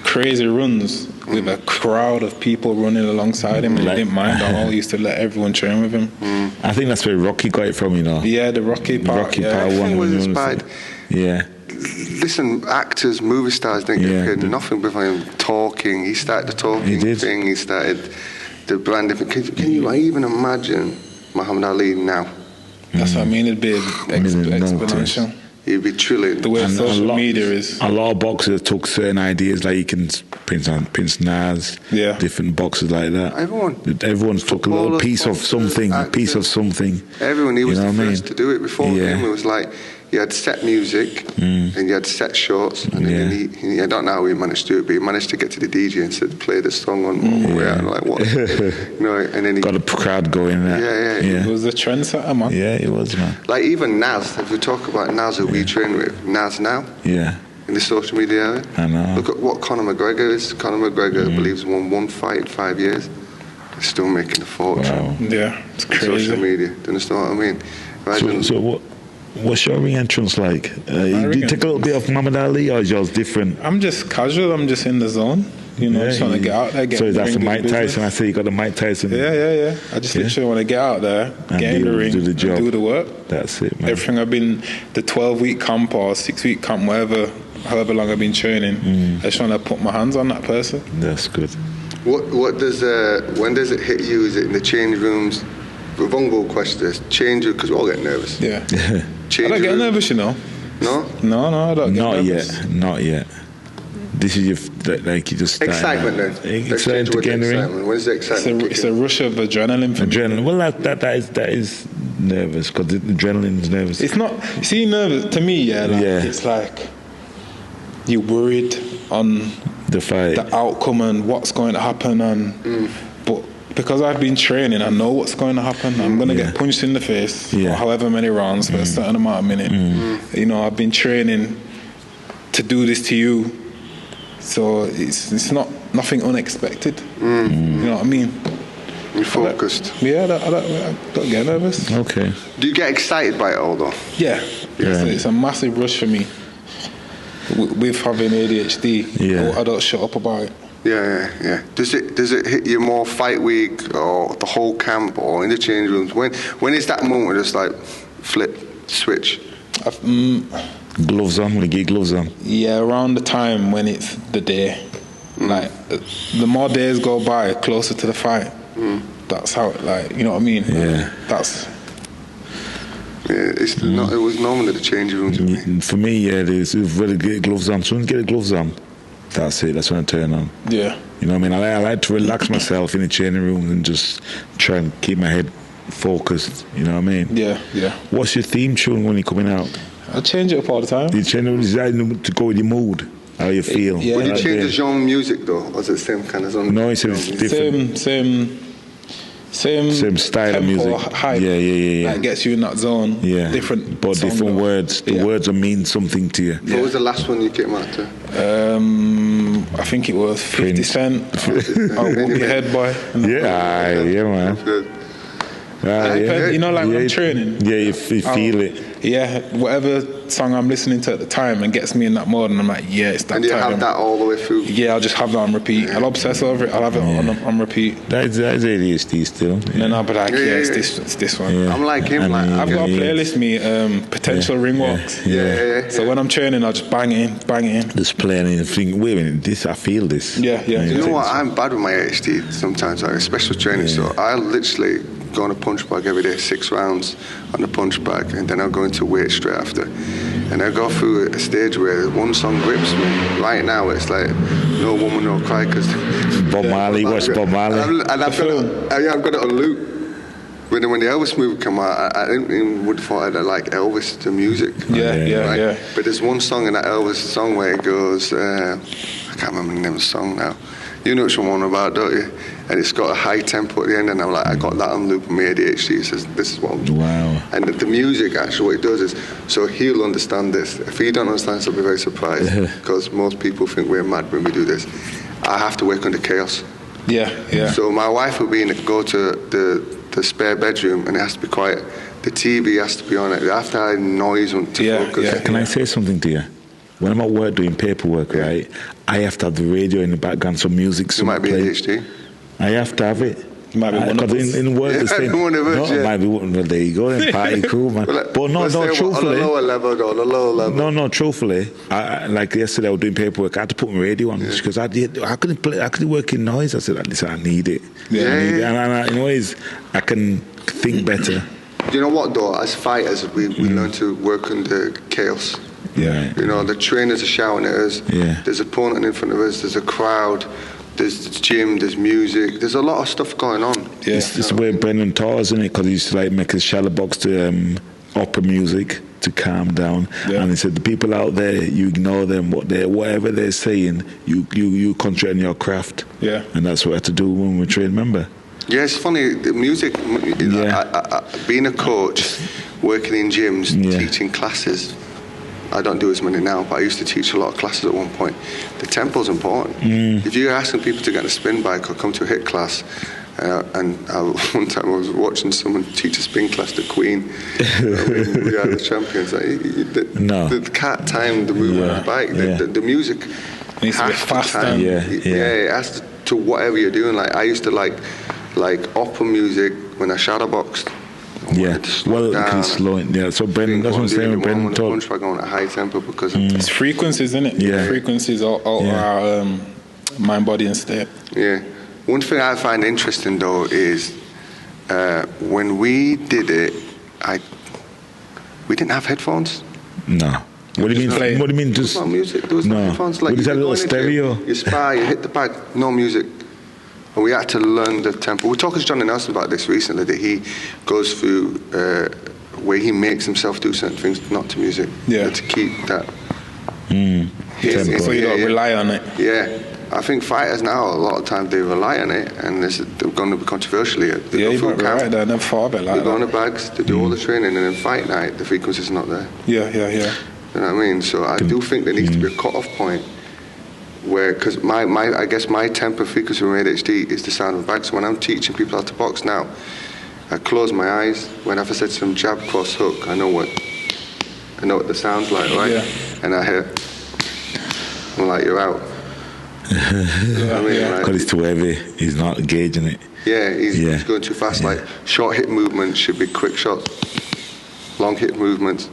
C: crazy runs with a crowd of people running alongside him, and he didn't mind at all. He used to let everyone train with him.
B: I think that's where Rocky got it from, you know.
C: Yeah, the Rocky part.
B: Part one
A: was inspired.
B: Yeah.
A: Listen, actors, movie stars didn't get paid nothing before him talking. He started the talking thing. He started the branding. Can you even imagine Muhammad Ali now?
C: That's what I mean. It'd be exponential.
A: He'd be trillion.
C: The way social media is.
B: A lot of boxers took certain ideas, like you can Prince Nas, different boxers like that. Everyone's took a little piece of something,
A: Everyone, he was the first to do it. Before him, it was like you had set music and you had set shorts, and then he I don't know how he managed to do it, but he managed to get to the DJ and said, play the song on like what, you know, and then he
B: got a crowd going.
C: It was a trendsetter, man.
B: Yeah, it was, man.
A: Like even Nas, if we talk about Nas, who we train with, Nas now.
B: Yeah.
A: In the social media area.
B: I know.
A: Look at what Conor McGregor is. Conor McGregor believes won one fight in 5 years. He's still making a fortune.
C: Wow. Yeah, it's crazy.
A: Social media. Do you understand what I mean?
B: So what's your ring entrance like? Do you take a little bit of Muhammad Ali, or is yours different?
C: I'm just casual. I'm just in the zone. You know, just trying to get out there.
B: So that's the Mike Tyson. I say you got the Mike Tyson.
C: Yeah. I just literally want to get out there, get in the ring,
B: do the job,
C: and do the work.
B: That's it, man.
C: Everything I've been, the 12-week camp or 6-week camp, however long I've been training, I just want to put my hands on that person.
B: That's good.
A: What does when does it hit you? Is it in the change rooms? The vulnerable question is change room, because we all get nervous.
C: Yeah. I don't get nervous, you know.
A: No,
C: I don't get nervous.
B: Not yet. This is you just
A: excitement then.
B: Excitement to get in the ring.
A: When is the excitement?
C: It's a rush of adrenaline for me.
B: Well, that is nervous, because the adrenaline is nervous.
C: It's not. See, nervous to me. It's like you're worried on
B: the fight,
C: the outcome, and what's going to happen, and but because I've been training, I know what's going to happen. I'm going to get punched in the face for however many rounds for a certain amount of minutes. You know, I've been training to do this to you. So it's not nothing unexpected. You know what I mean?
A: You're focused.
C: I don't get nervous.
B: Okay.
A: Do you get excited by it all though?
C: Yeah. It's a massive rush for me. With having ADHD, I don't shut up about it.
A: Yeah. Does it hit you more fight week or the whole camp or in the change rooms? When is that moment just like flip, switch?
B: Gloves on, when you get gloves on. Yeah,
C: around the time when it's the day. Like, the more days go by, closer to the fight. That's how, you know what I mean?
B: Yeah.
C: That's...
A: Yeah, it was normally the change rooms for me.
B: For me, it is. You've got to get gloves on. As soon as you get the gloves on, that's it. That's when I turn on.
C: Yeah.
B: You know what I mean? I like to relax myself in the training room and just try and keep my head focused. You know what I mean?
C: Yeah.
B: What's your theme tune when you're coming out?
C: I change it up all the time.
B: You change it to go with your mood, how you feel.
A: When you change the genre of music though, or is it the same kind of genre?
B: No, it's different.
C: Same
B: style of
C: tempo,
B: music.
C: hype.
B: Yeah.
C: That gets you in that zone.
B: Yeah.
C: Different
B: words. The words will mean something to you.
A: What was the last one you came out to?
C: I think it was 50 Cent. I'll whoop your head, boy.
B: Yeah, man.
C: You know, like when I'm training.
B: Yeah, you feel it.
C: Yeah, whatever song I'm listening to at the time and gets me in that mode, and I'm like, yeah, it's that time.
A: And you have that all the way through?
C: Yeah, I'll just have that on repeat. I'll obsess over it. I'll have it on repeat.
B: That's ADHD still.
C: Yeah. No, but it's this one.
A: Yeah. I'm like him. I've
C: got a playlist, potential ring walks.
A: Yeah.
C: So when I'm training, I'll just bang it in.
B: Just playing and think, wait a minute, I feel this.
C: Yeah.
A: You know what? I'm bad with my ADHD sometimes, like especially training. So I literally go on a punch bag every day, 6 rounds on the punch bag, and then I'll go into weight straight after. And I go through a stage where one song grips me. Right now, it's like No Woman, No Cry, because
B: Bob Marley, what's Bob Marley?
A: And I've got it on loop. When the Elvis movie came out, I didn't even would have thought I'd like Elvis the music.
C: Yeah.
A: But there's one song in that Elvis song where it goes, I can't remember the name of the song now. You know which one I'm about, don't you? And it's got a high tempo at the end, and I'm like, I got that on loop with my ADHD. It says, this is what I'm doing.
B: Wow.
A: And the music, actually, what it does is, so he'll understand this. If he don't understand, he'll be very surprised, because most people think we're mad when we do this. I have to work under chaos.
C: Yeah.
A: So my wife will go to the spare bedroom, and it has to be quiet. The TV has to be on it. I have to have noise to focus.
B: Yeah. Can I say something to you? When I'm at work doing paperwork, right, I have to have the radio in the background, so music.
A: You might be ADHD.
B: I have to have it.
C: You might be one of us.
B: In work, the same. It might be one. Well, there you go. Then party cool, man. But no, truthfully.
A: On a lower level.
B: No, truthfully. Like yesterday, I was doing paperwork. I had to put my radio on because I couldn't play. I couldn't work in noise. I said, listen, I need it. And in ways, I can think better.
A: You know what, though? As fighters, we learn to work under chaos.
B: Yeah.
A: You know, the trainers are shouting at us.
B: Yeah.
A: There's an opponent in front of us. There's a crowd. There's the gym. There's music. There's a lot of stuff going on.
B: Yeah. It's the way Brendan taught us, isn't it? Because he used to like make his shallow box to opera music to calm down. Yeah. And he said the people out there, you ignore them. Whatever they're saying, you concentrate on your craft.
C: Yeah.
B: And that's what I had to do when we train. Remember?
A: Yeah, it's funny. The music. Being a coach, working in gyms, teaching classes. I don't do as many now, but I used to teach a lot of classes at one point. The tempo's important. If you're asking people to get on a spin bike or come to a HIIT class, one time I was watching someone teach a spin class to Queen. We are the champions. The can't time the movement of the bike. The music
C: needs to be fast.
A: It has to whatever you're doing. Like I used to like opera music when I shadow boxed.
B: Slow it. Yeah, so Brendan, that's what I'm saying. Brendan taught.
A: Punch by going at high tempo because
C: it's frequencies, isn't it?
B: Yeah,
C: frequencies are our mind, body, and state.
A: Yeah. One thing I find interesting though is when we did it, we didn't have headphones.
B: No. What do you mean? What do you mean? Just
A: no music. There was no headphones. Like
B: we just had a little stereo.
A: You spar, you hit the bag, no music. And we had to learn the tempo. We were talking to Johnny Nelson about this recently, that he goes through where he makes himself do certain things, not to music, but to keep that.
C: So you don't rely on it.
A: Yeah. I think fighters now, a lot of times, they rely on it, and they're going to be controversial here. They go through camp,
C: right. I never thought of it like
A: they go on the bags, they do all the training, and then fight night, the frequency's not there.
C: Yeah.
A: You know what I mean? So I do think there needs to be a cut-off point where, because I guess my tempo frequency with ADHD is the sound of a bag. So when I'm teaching people how to box now, I close my eyes. When I've said to them jab, cross, hook, I know what the sound's like, right?
C: Yeah.
A: And I hear, I'm like, you're out.
B: Because it's too heavy, he's not gauging it.
A: Yeah, he's going too fast. Like short hit movements should be quick shots. Long hit movements.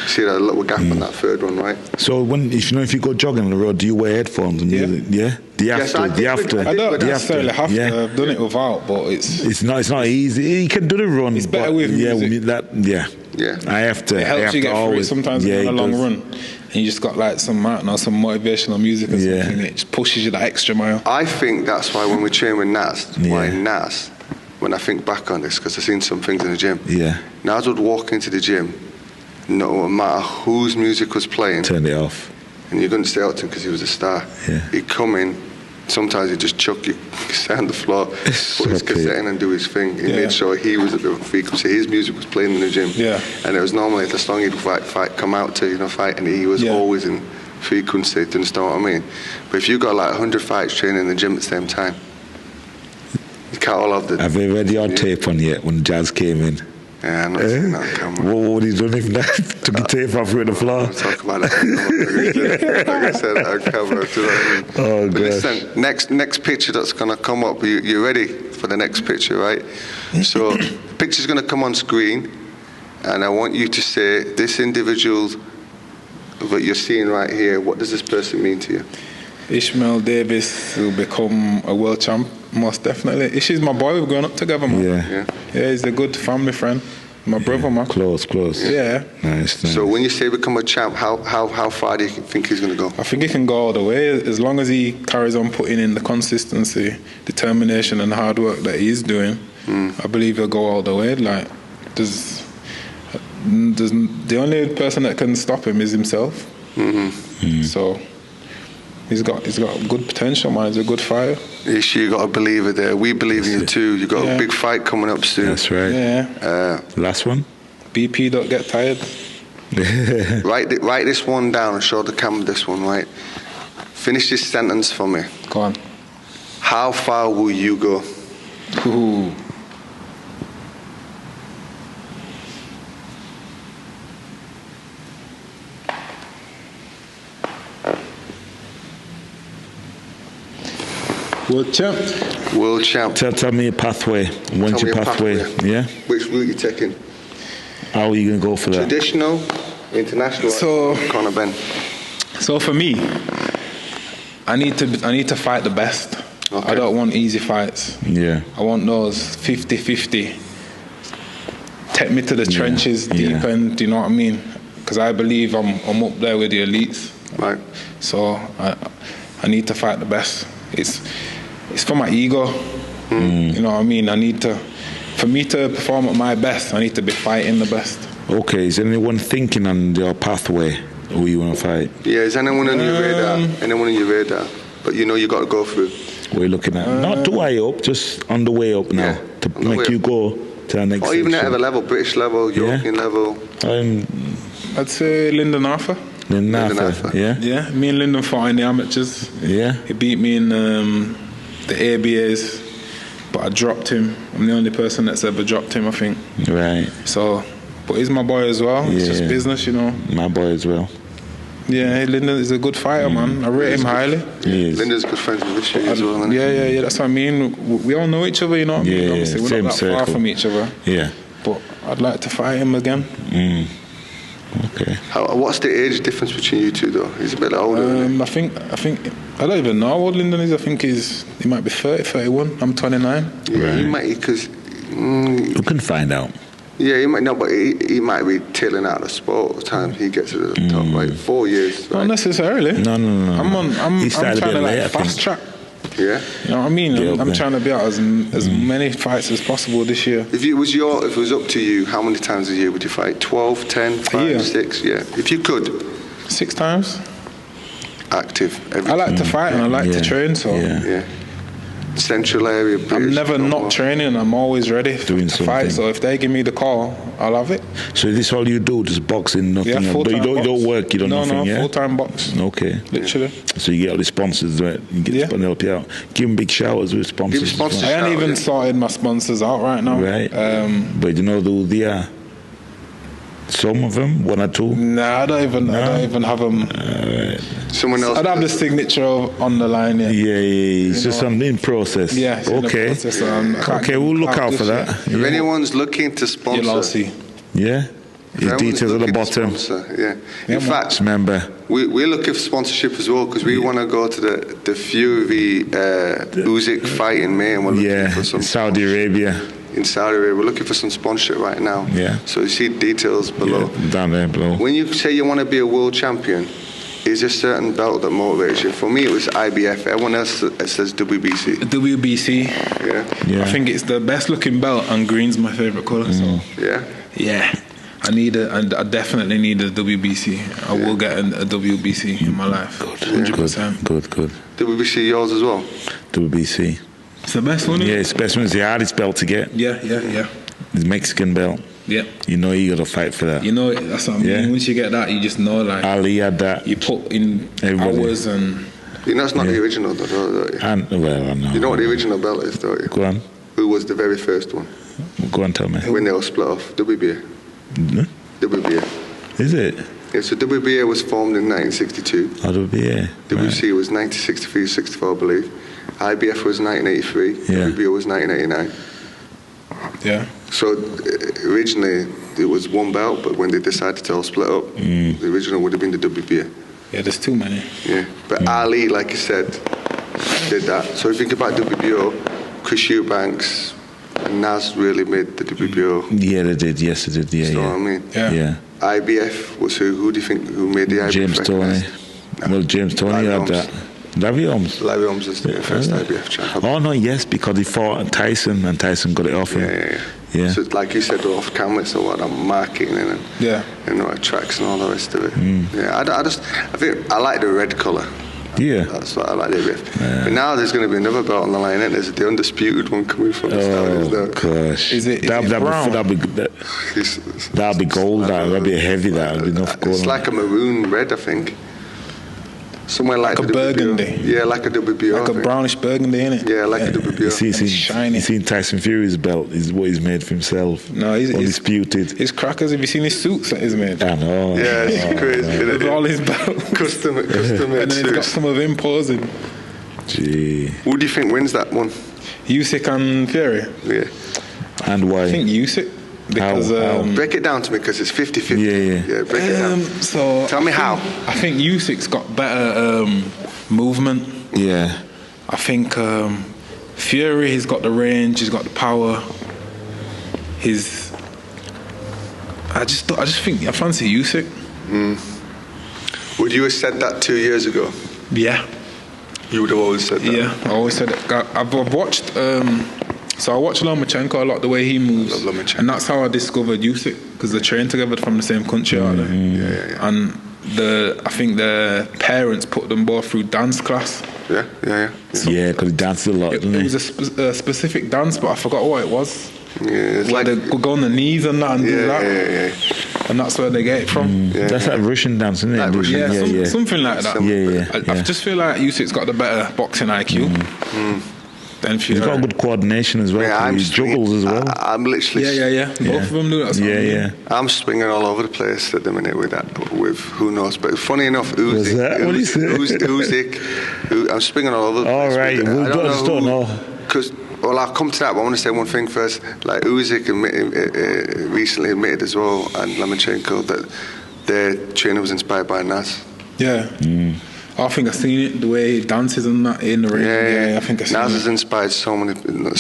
A: See that little gap on that third one, right?
B: So if you go jogging on the road, do you wear headphones and music? Yeah. Do you have to?
C: I don't necessarily have to. I've done it without, but it's
B: not easy. You can do the run.
C: It's better with music.
B: Yeah. I have to.
C: It helps you get through it sometimes on a long run. And you just got like some motivational music or something. It just pushes you that extra mile.
A: I think that's why when we train with Nas, when I think back on this, because I've seen some things in the gym.
B: Yeah.
A: Nas would walk into the gym, no matter whose music was playing.
B: Turn it off.
A: And you couldn't stay out to him because he was a star.
B: Yeah.
A: He'd come in, sometimes he'd just chuck you, stay on the floor, put his cassette in and do his thing. He made sure he was at the frequency. His music was playing in the gym.
C: Yeah.
A: And it was normally the song he'd come out to, fight, and he was always in frequency, do you understand what I mean? But if you got like 100 fights training in the gym at the same time, you can't all have the...
B: Have you read your tape on yet when Jazz came in?
A: Yeah, I'm not seeing that on camera.
B: What would he done if that? Took your tape off with the floor?
A: I'll talk about it. Like I said, on camera. Do you know what I mean?
B: Oh,
A: but
B: gosh.
A: listen, next picture that's going to come up, you ready for the next picture, right? So, picture's going to come on screen, and I want you to say, this individual that you're seeing right here, what does this person mean to you?
C: Ishmael Davis will become a world champ, most definitely. Ish's my boy, we've grown up together, man.
A: Yeah,
C: he's a good family friend. My brother, man.
B: Close.
C: Yeah.
B: Nice.
A: So when you say become a champ, how far do you think he's going to go?
C: I think he can go all the way, as long as he carries on putting in the consistency, determination and hard work that he's doing. I believe he'll go all the way. Like, there's the only person that can stop him is himself. So he's got good potential, man. He's a good fighter. You got a believer there. We believe in you too. You got a big fight coming up soon.
B: That's right.
C: Yeah.
B: Last one.
C: BP, don't get tired.
A: Write this one down and show the camera this one. Right. Finish this sentence for me.
C: Go on.
A: How far will you go?
C: Ooh. World champ.
B: Tell me your pathway. When's your pathway? Yeah.
A: Which route you taking?
B: How are you going to go for that?
A: Traditional, international, Conor Ben.
C: So for me, I need to fight the best. Okay. I don't want easy fights.
B: Yeah.
C: I want those 50-50. Take me to the trenches, deep end. You know what I mean? Because I believe I'm up there with the elites.
A: Right.
C: So I need to fight the best. It's for my ego. You know what I mean? For me to perform at my best, I need to be fighting the best.
B: Okay, is anyone thinking on your pathway who you want to fight?
A: Yeah, is anyone on your radar? Anyone on your radar? But you know you got to go through.
B: What are you looking at? Not too high up, just on the way up now to make you go to the next.
A: Or even at a level, British level, European level.
C: I'd say Lyndon Arthur.
B: Lyndon Arthur,
C: yeah. Me and Lyndon fought in the amateurs.
B: Yeah.
C: He beat me in the ABAs, but I dropped him. I'm the only person that's ever dropped him, I think.
B: Right.
C: So, but he's my boy as well. It's just business, you know.
B: My boy as well.
C: Yeah, Lyndon is a good fighter, man. I rate him highly.
B: He is.
A: Lyndon's good friends with Richie as well, isn't he?
C: Yeah. That's what I mean. We all know each other, you know what I mean? Obviously, we're not that far from each other.
B: Yeah.
C: But I'd like to fight him again.
B: Okay.
A: What's the age difference between you two, though? He's a bit older.
C: I think I don't even know how old Lyndon is. I think he might be 30, 31. I'm 29.
A: Yeah, he might, because
B: we can find out.
A: Yeah, he might know, but he might be tailing out of sport by the time he gets to the top. Right, 4 years. Right?
C: Not necessarily.
B: No.
C: I'm trying to
B: late,
C: fast track.
A: Yeah.
C: You know what I mean? I'm trying to be out as many fights as possible this year.
A: If it was up to you, how many times a year would you fight? 12, 10, 5, 6? Yeah. If you could.
C: 6 times.
A: Active.
C: I like to fight and I like to train, so.
A: Yeah. Central area.
C: I'm never not training. I'm always ready to fight. So if they give me the call, I'll have it.
B: So is this all you do? Just boxing, nothing?
C: Yeah, full-time
B: you don't work. You don't nothing.
C: No, full-time box.
B: Okay.
C: Literally.
B: So you get all the sponsors, right? You get to help you out. Give them big showers with sponsors.
A: Give sponsors.
C: I ain't even sorted my sponsors out right now.
B: Right. But you know who they are? Some of them, 1 or 2.
C: Nah, I don't even have them.
B: Right.
A: Someone else.
C: I'd have the signature on the line. Yeah.
B: It's just something in process.
C: Yeah.
B: Okay. Okay, we'll look out for that.
A: If anyone's looking to sponsor,
C: you'll all see.
B: Yeah. His details at the bottom.
A: In fact,
B: remember,
A: we're looking for sponsorship as well, because we want to go to the Fury Usyk fight in May, and we're looking for some
B: Saudi Arabia.
A: In Saudi Arabia, we're looking for some sponsorship right now.
B: Yeah.
A: So you see details below.
B: Yeah, down there below.
A: When you say you want to be a world champion, is there a certain belt that motivates you? For me, it was IBF. Everyone else says WBC.
C: WBC.
A: Yeah.
C: I think it's the best looking belt, and green's my favourite colour. So.
A: Yeah.
C: Yeah. I definitely need a WBC. I will get a WBC in my life. 100%.
B: Good.
A: WBC yours as well?
B: WBC.
C: It's the best one.
B: Yeah, it's the best one. It's the hardest belt to get.
C: Yeah.
B: It's Mexican belt.
C: Yeah.
B: You know you got to fight for that.
C: You know, that's what I mean. Yeah. Once you get that, you just know, like...
B: Ali had that.
C: You put in hours and...
A: You know it's not the original, though, don't you?
B: I know.
A: You know what the original belt is, don't you?
B: Go on.
A: Who was the very first one?
B: Go on, tell me.
A: When they all split off. WBA. WBA.
B: Is it?
A: Yeah, so WBA was formed in 1962.
B: WBA.
A: WBC was 1963-64, I believe. IBF was 1983.
B: Yeah.
A: WBO was 1989.
C: Yeah.
A: So originally it was one belt, but when they decided to all split up, the original would have been the WBA.
C: Yeah, there's too many.
A: Yeah, but Ali, like you said, did that. So if you think about WBO, Chris Eubanks and Nas really made the WBO.
B: Yeah, they did. Yes, they did. Yeah,
A: you know what I mean?
C: Yeah.
A: IBF was who? Who do you think who made the IBF?
B: James Toney. Well, James Toney had that. Larry Holmes.
A: Larry Holmes is the first IBF champ.
B: Oh no, yes, because he fought Tyson and Tyson got it off him. Yeah.
A: So like you said, off camera, so what I'm marking and tracks and all the rest of it. Yeah, I think I like the red colour.
B: Yeah,
A: that's what I like the IBF. But now there's going to be another belt on the line, and there's the undisputed one coming from the start.
B: Oh gosh,
C: is it brown?
B: That'll be gold. That'll be heavy. That'll be enough gold.
A: It's like a maroon red, I think. Somewhere like
C: a burgundy.
A: Yeah, like a WBO.
C: Like a brownish burgundy, innit?
A: Yeah, like a WBO.
C: Shiny.
B: You seen Tyson Fury's belt? Is what he's made for himself.
C: No, he's
B: undisputed.
C: His crackers. Have you seen his suits that he's made?
B: I know.
A: Yeah, it's crazy.
C: With all his belts.
A: Custom made
C: and then
A: suits.
C: he's got some of him posing.
B: Gee.
A: Who do you think wins that one?
C: Usyk and Fury.
A: Yeah.
B: And why?
C: I think Usyk. Because
A: break it down to me, because it's 50-50.
B: Yeah,
A: break it down.
C: So
A: tell me how.
C: I think Usyk's got better movement.
B: Yeah.
C: I think Fury, he's got the range, he's got the power. I fancy Usyk.
A: Would you have said that 2 years ago?
C: Yeah.
A: You would have always said that?
C: Yeah, I always said it. I've watched. So I watch Lomachenko a lot, the way he moves, and that's how I discovered Usyk, because they're trained together from the same country, aren't they?
A: Yeah.
C: And I think their parents put them both through dance class.
A: Yeah.
B: Yeah, because he dances a lot, didn't he?
C: It was a specific dance, but I forgot what it was.
A: Yeah, it's
C: where they go on the knees and that and do that.
A: Yeah.
C: And that's where they get it from.
B: That's like Russian dance, isn't it?
C: Something like that.
B: Yeah.
C: I just feel like Usyk's got the better boxing IQ.
B: He's got good coordination as well.
A: Yeah,
B: he juggles as well.
A: I'm literally...
C: Yeah. Both of them do that.
B: Yeah.
A: I'm swinging all over the place at the minute with that, with who knows. But funny enough, Usyk...
B: What do you say?
A: Usyk. I'm swinging all over the place.
B: All right, we just don't know.
A: Because... Well, I'll come to that, but I want to say one thing first. Like, Usyk recently admitted as well, and Lomachenko, that their trainer was inspired by Nas.
C: Yeah. I think I've seen it, the way he dances and that in the ring. Yeah, I think I've seen
A: Nas
C: it.
A: has inspired so many people.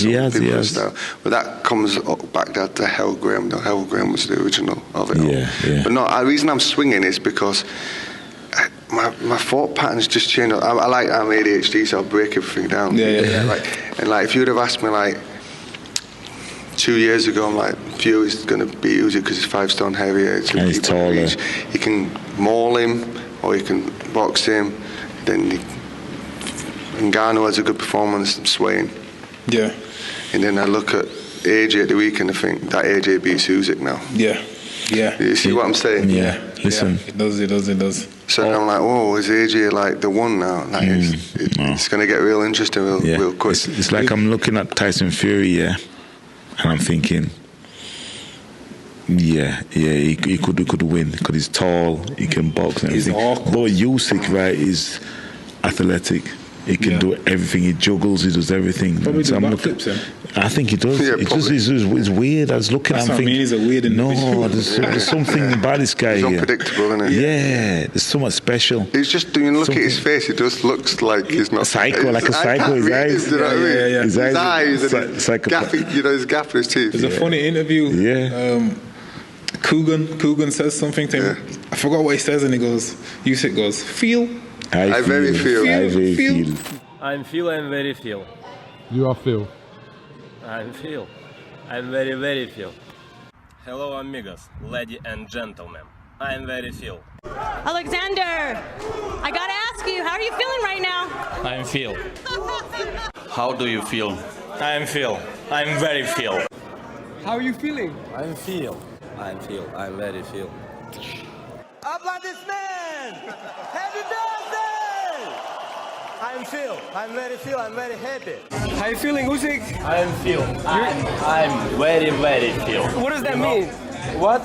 A: Style. But that comes back down to Hell Graham. No, Hell Graham was the original of it all.
B: Yeah.
A: But no, the reason I'm swinging is because my thought patterns just change. I'm ADHD, so I'll break everything down.
C: Yeah.
A: And like, if you would have asked me like 2 years ago, I'm like, Fury's going to beat Usyk because he's 5 stone heavier.
B: And he's taller.
A: You can maul him or you can box him. Then Ngannou has a good performance, swaying.
C: Yeah.
A: And then I look at AJ at the weekend and think that AJ beats Usyk now.
C: Yeah.
A: You see what I'm saying?
B: Yeah. Listen.
C: Yeah. It does.
A: So I'm like, oh, is AJ like the one now? Like, it's going to get real interesting real quick.
B: It's like I'm looking at Tyson Fury, and I'm thinking, he could win because he's tall, he can box and everything. But Usyk, right, is athletic. He can do everything. He juggles. He does everything.
C: Probably do backflips, I
B: think he does.
A: Yeah,
B: it's weird. I was looking at him thinking,
C: he's a weird individual.
B: No, there's something about this guy.
A: He's unpredictable, isn't he?
B: Yeah, there's so much special.
A: He's just doing. Look at his face. He just looks like he's not
B: a psycho. His eyes.
A: You know what I mean? His eyes.
B: Psychopath.
A: His gap in his teeth.
C: There's a funny interview.
B: Yeah.
C: Coogan says something to him. I forgot what he says, and Usyk goes, feel.
A: I very feel.
D: I'm feel, I'm very feel.
E: You are feel.
D: I'm feel. I'm very, very feel. Hello, amigos, ladies and gentlemen. I'm very Phil.
E: Alexander, I gotta ask you, how are you feeling right now?
D: I'm Phil.
F: How do you feel?
D: I'm Phil. I'm very Phil.
G: How are you feeling?
D: I'm Phil. I'm Phil. I'm very Phil.
H: Up this man! Happy birthday! I'm Phil. I'm very Phil. I'm very happy.
G: How are you feeling, Usyk?
D: I'm Phil. I'm very, very Phil.
G: What does that mean?
D: What?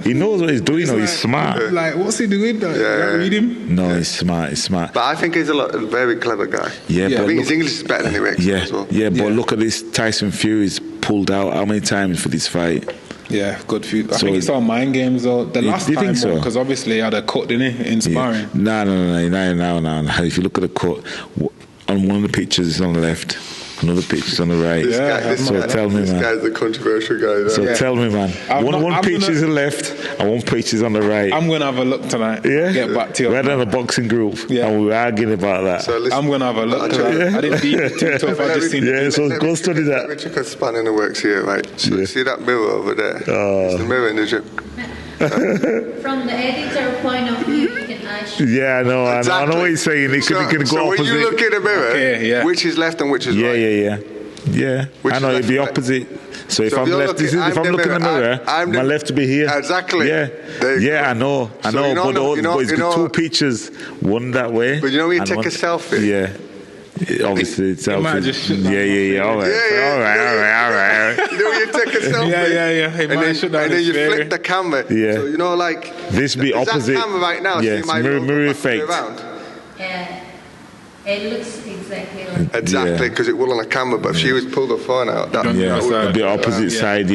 B: He knows what he's doing, though. He's smart.
C: Like, what's he doing? Read him?
B: No, he's smart. He's smart.
A: But I think he's a very clever guy.
B: Yeah,
A: I
B: but
A: think his English is better than Eric's as well.
B: But look at this. Tyson Fury's pulled out how many times for this fight?
C: Yeah, good few. I think it's all mind games, though. The last time, because obviously he had a cut, didn't he, in sparring?
B: No. If you look at the cut, on one of the pictures is on the left, another picture's on the right. Tell me, man.
A: This guy's the controversial guy.
B: So tell me, man. One picture's on the left and one picture's on the right.
C: I'm going to have a look tonight. Yeah? Get back to you.
B: We're on a boxing group and we were arguing about that.
A: So listen,
C: I'm going to have a look. I didn't beat it too tough. I just seen it.
B: So go study that.
A: Richard can span in the works here, right? So you see that mirror over there? It's the mirror in the gym.
I: From the editor point of view, you can actually...
B: Yeah, I know what he's saying. He can go
A: so
B: opposite.
A: when you look in the mirror, which is left and which is right?
B: Yeah. I know it'd be opposite. So if I'm left, if I'm looking in the mirror, my left to be here.
A: Exactly.
B: Yeah, I know. But it's two pictures, one that way.
A: But you know when you take a selfie?
B: Yeah. Obviously, it's selfie. All right.
A: You know when you take a selfie? And then you flip the camera.
B: Yeah.
A: So you know, like
B: this be opposite.
A: That camera right now.
B: Yes, mirror effect.
I: It looks exactly like
A: Exactly, because it will on a camera, but if she was pulled her phone out, that
B: would be opposite side,
A: So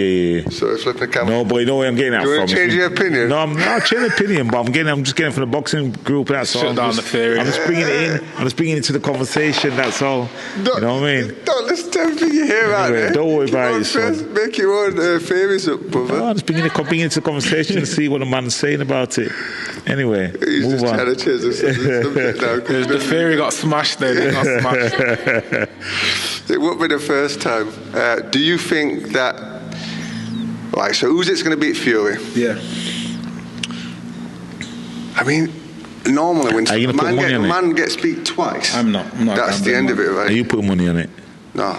A: it's flipping the camera.
B: No, but you know where I'm getting at from.
A: You want to change your opinion?
B: No, I'm not changing opinion, but I'm just getting from the boxing group, that's all.
C: Shut down the theory.
B: I'm just bringing it in. I'm just bringing it to the conversation, that's all. You know what I mean?
A: Don't listen to everything you hear out there.
B: Don't worry about it, son.
A: Make your own theories up, brother.
B: I'm just bringing it into the conversation and see what the man's saying about it. Anyway,
A: he's
B: move
A: just
B: on.
A: trying to change the subject now.
C: The theory got smashed then. It got smashed.
A: It won't be the first time. Do you think that... Right, so Usyk's going to beat Fury?
C: Yeah.
A: I mean, normally when a man gets beat twice...
C: I'm not
A: that's the end of it, right?
B: Are you putting money on it?
A: No.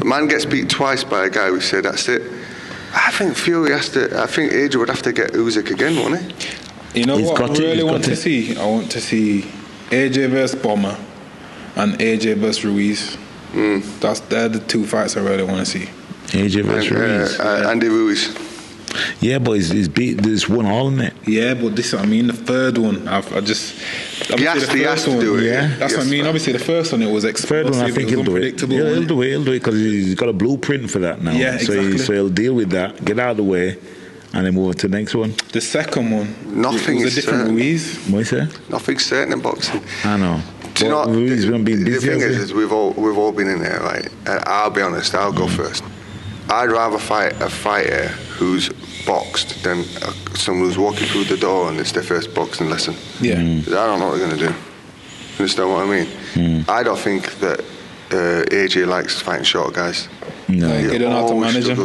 A: A man gets beat twice by a guy, we say that's it. I think Fury has to... I think AJ would have to get Usyk again, won't he?
C: You know what I really want to see? I want to see AJ versus Bomber and AJ versus Ruiz. They're the two fights I really want to see.
B: AJ versus Ruiz.
A: Andy Ruiz.
B: Yeah, but he's beat this one all in it.
C: Yeah, but the third one,
A: He has to do it.
C: Yeah, that's what I mean. Obviously, the first one, it was explosive.
B: Third one, I think he'll do it. Yeah, he'll do it because he's got a blueprint for that now.
C: Yeah, exactly.
B: So he'll deal with that, get out of the way, and then move on to the next one.
C: The second one,
A: nothing
C: was
A: is
C: a different
A: certain.
C: Ruiz.
B: What you say?
A: Nothing's certain in boxing.
B: I know.
A: Do you know,
B: Ruiz been busy.
A: The thing is we've all been in there, right? And I'll be honest, I'll go first. I'd rather fight a fighter who's boxed than someone who's walking through the door and it's their first boxing lesson.
C: Yeah.
A: I don't know what they're going to do. Understand what I mean? I don't think that AJ likes fighting short guys.
B: No.
C: He don't know how to manage him.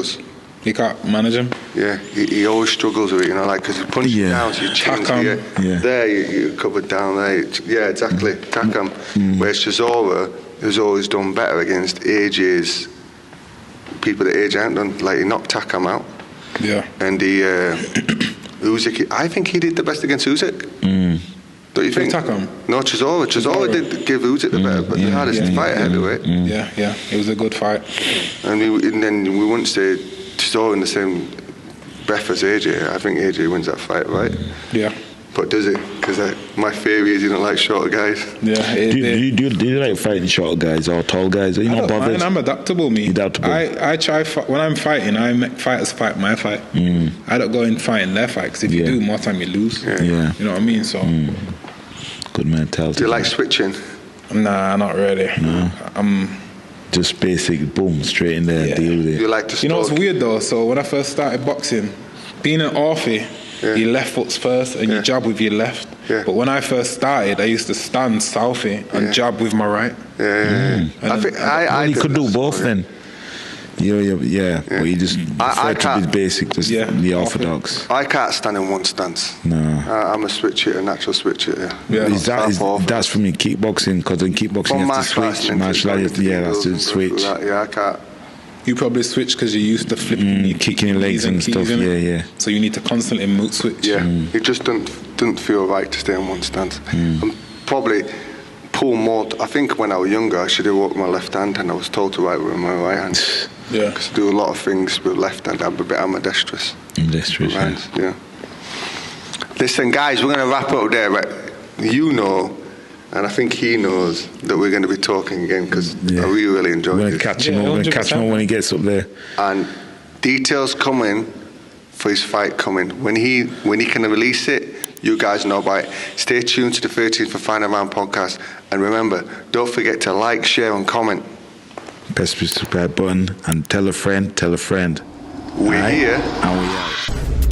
C: You can't manage him.
A: Yeah, he always struggles with it, because he punches down, so you change there, you're covered down there. Yeah, exactly. Tack him. Whereas Chisora has always done better against AJ's people that AJ hasn't done. Like, he knocked Takam out.
C: Yeah.
A: And Usyk, I think he did the best against Usyk. Don't you think?
C: Takam?
A: No, Chisora did give Usyk the better, but the hardest fight at heavyweight.
C: Yeah, it was a good fight.
A: And then we wouldn't say Chisora in the same breath as AJ. I think AJ wins that fight, right?
C: Yeah.
A: But does it? Because my theory is he don't like shorter guys.
C: Yeah.
B: Do you like fighting shorter guys or tall guys? Are you not bothered?
C: I'm adaptable, me.
B: Adaptable.
C: I try, when I'm fighting, I make fighters fight my fight. I don't go in fighting their fight, because if you do, more time you lose.
B: Yeah.
C: You know what I mean? So.
B: Good mentality.
A: Do you like switching?
C: Nah, not really.
B: No. Just basic, boom, straight in there, deal with it.
A: You like to
C: You know what's weird though? So when I first started boxing, being an offie, your left foot's first and you jab with your left.
A: Yeah.
C: But when I first started, I used to stand Southie and jab with my right.
A: Yeah.
B: I think you could do both then. Yeah. But you just prefer to be basic, just the orthodox.
A: I can't stand in one stance.
B: No.
A: I'm a switch hitter, natural switch hitter.
B: Yeah. That's from your kickboxing, because in kickboxing you have to switch. Martial arts, that's to switch.
A: Yeah, I can't.
C: You probably switch because you used to flip,
B: kicking your legs and stuff. Yeah.
C: So you need to constantly mood switch.
A: Yeah, it just didn't feel right to stay in one stance. And probably pull more. I think when I was younger, I should have walked with my left hand, and I was told to write with my right hand.
C: Yeah,
A: because I do a lot of things with left hand. I'm a bit ambidextrous. Yeah. Listen, guys, we're going to wrap up there, but you know. And I think he knows that we're going to be talking again, because I really enjoyed it.
B: We're going to catch him. We're going to catch him when he gets up there.
A: And details coming for his fight coming. When he can release it, you guys know about it. Stay tuned to the 13th for Final Round podcast. And remember, don't forget to like, share, and comment.
B: Press the subscribe button and tell a friend.
A: We're here.
B: And we out.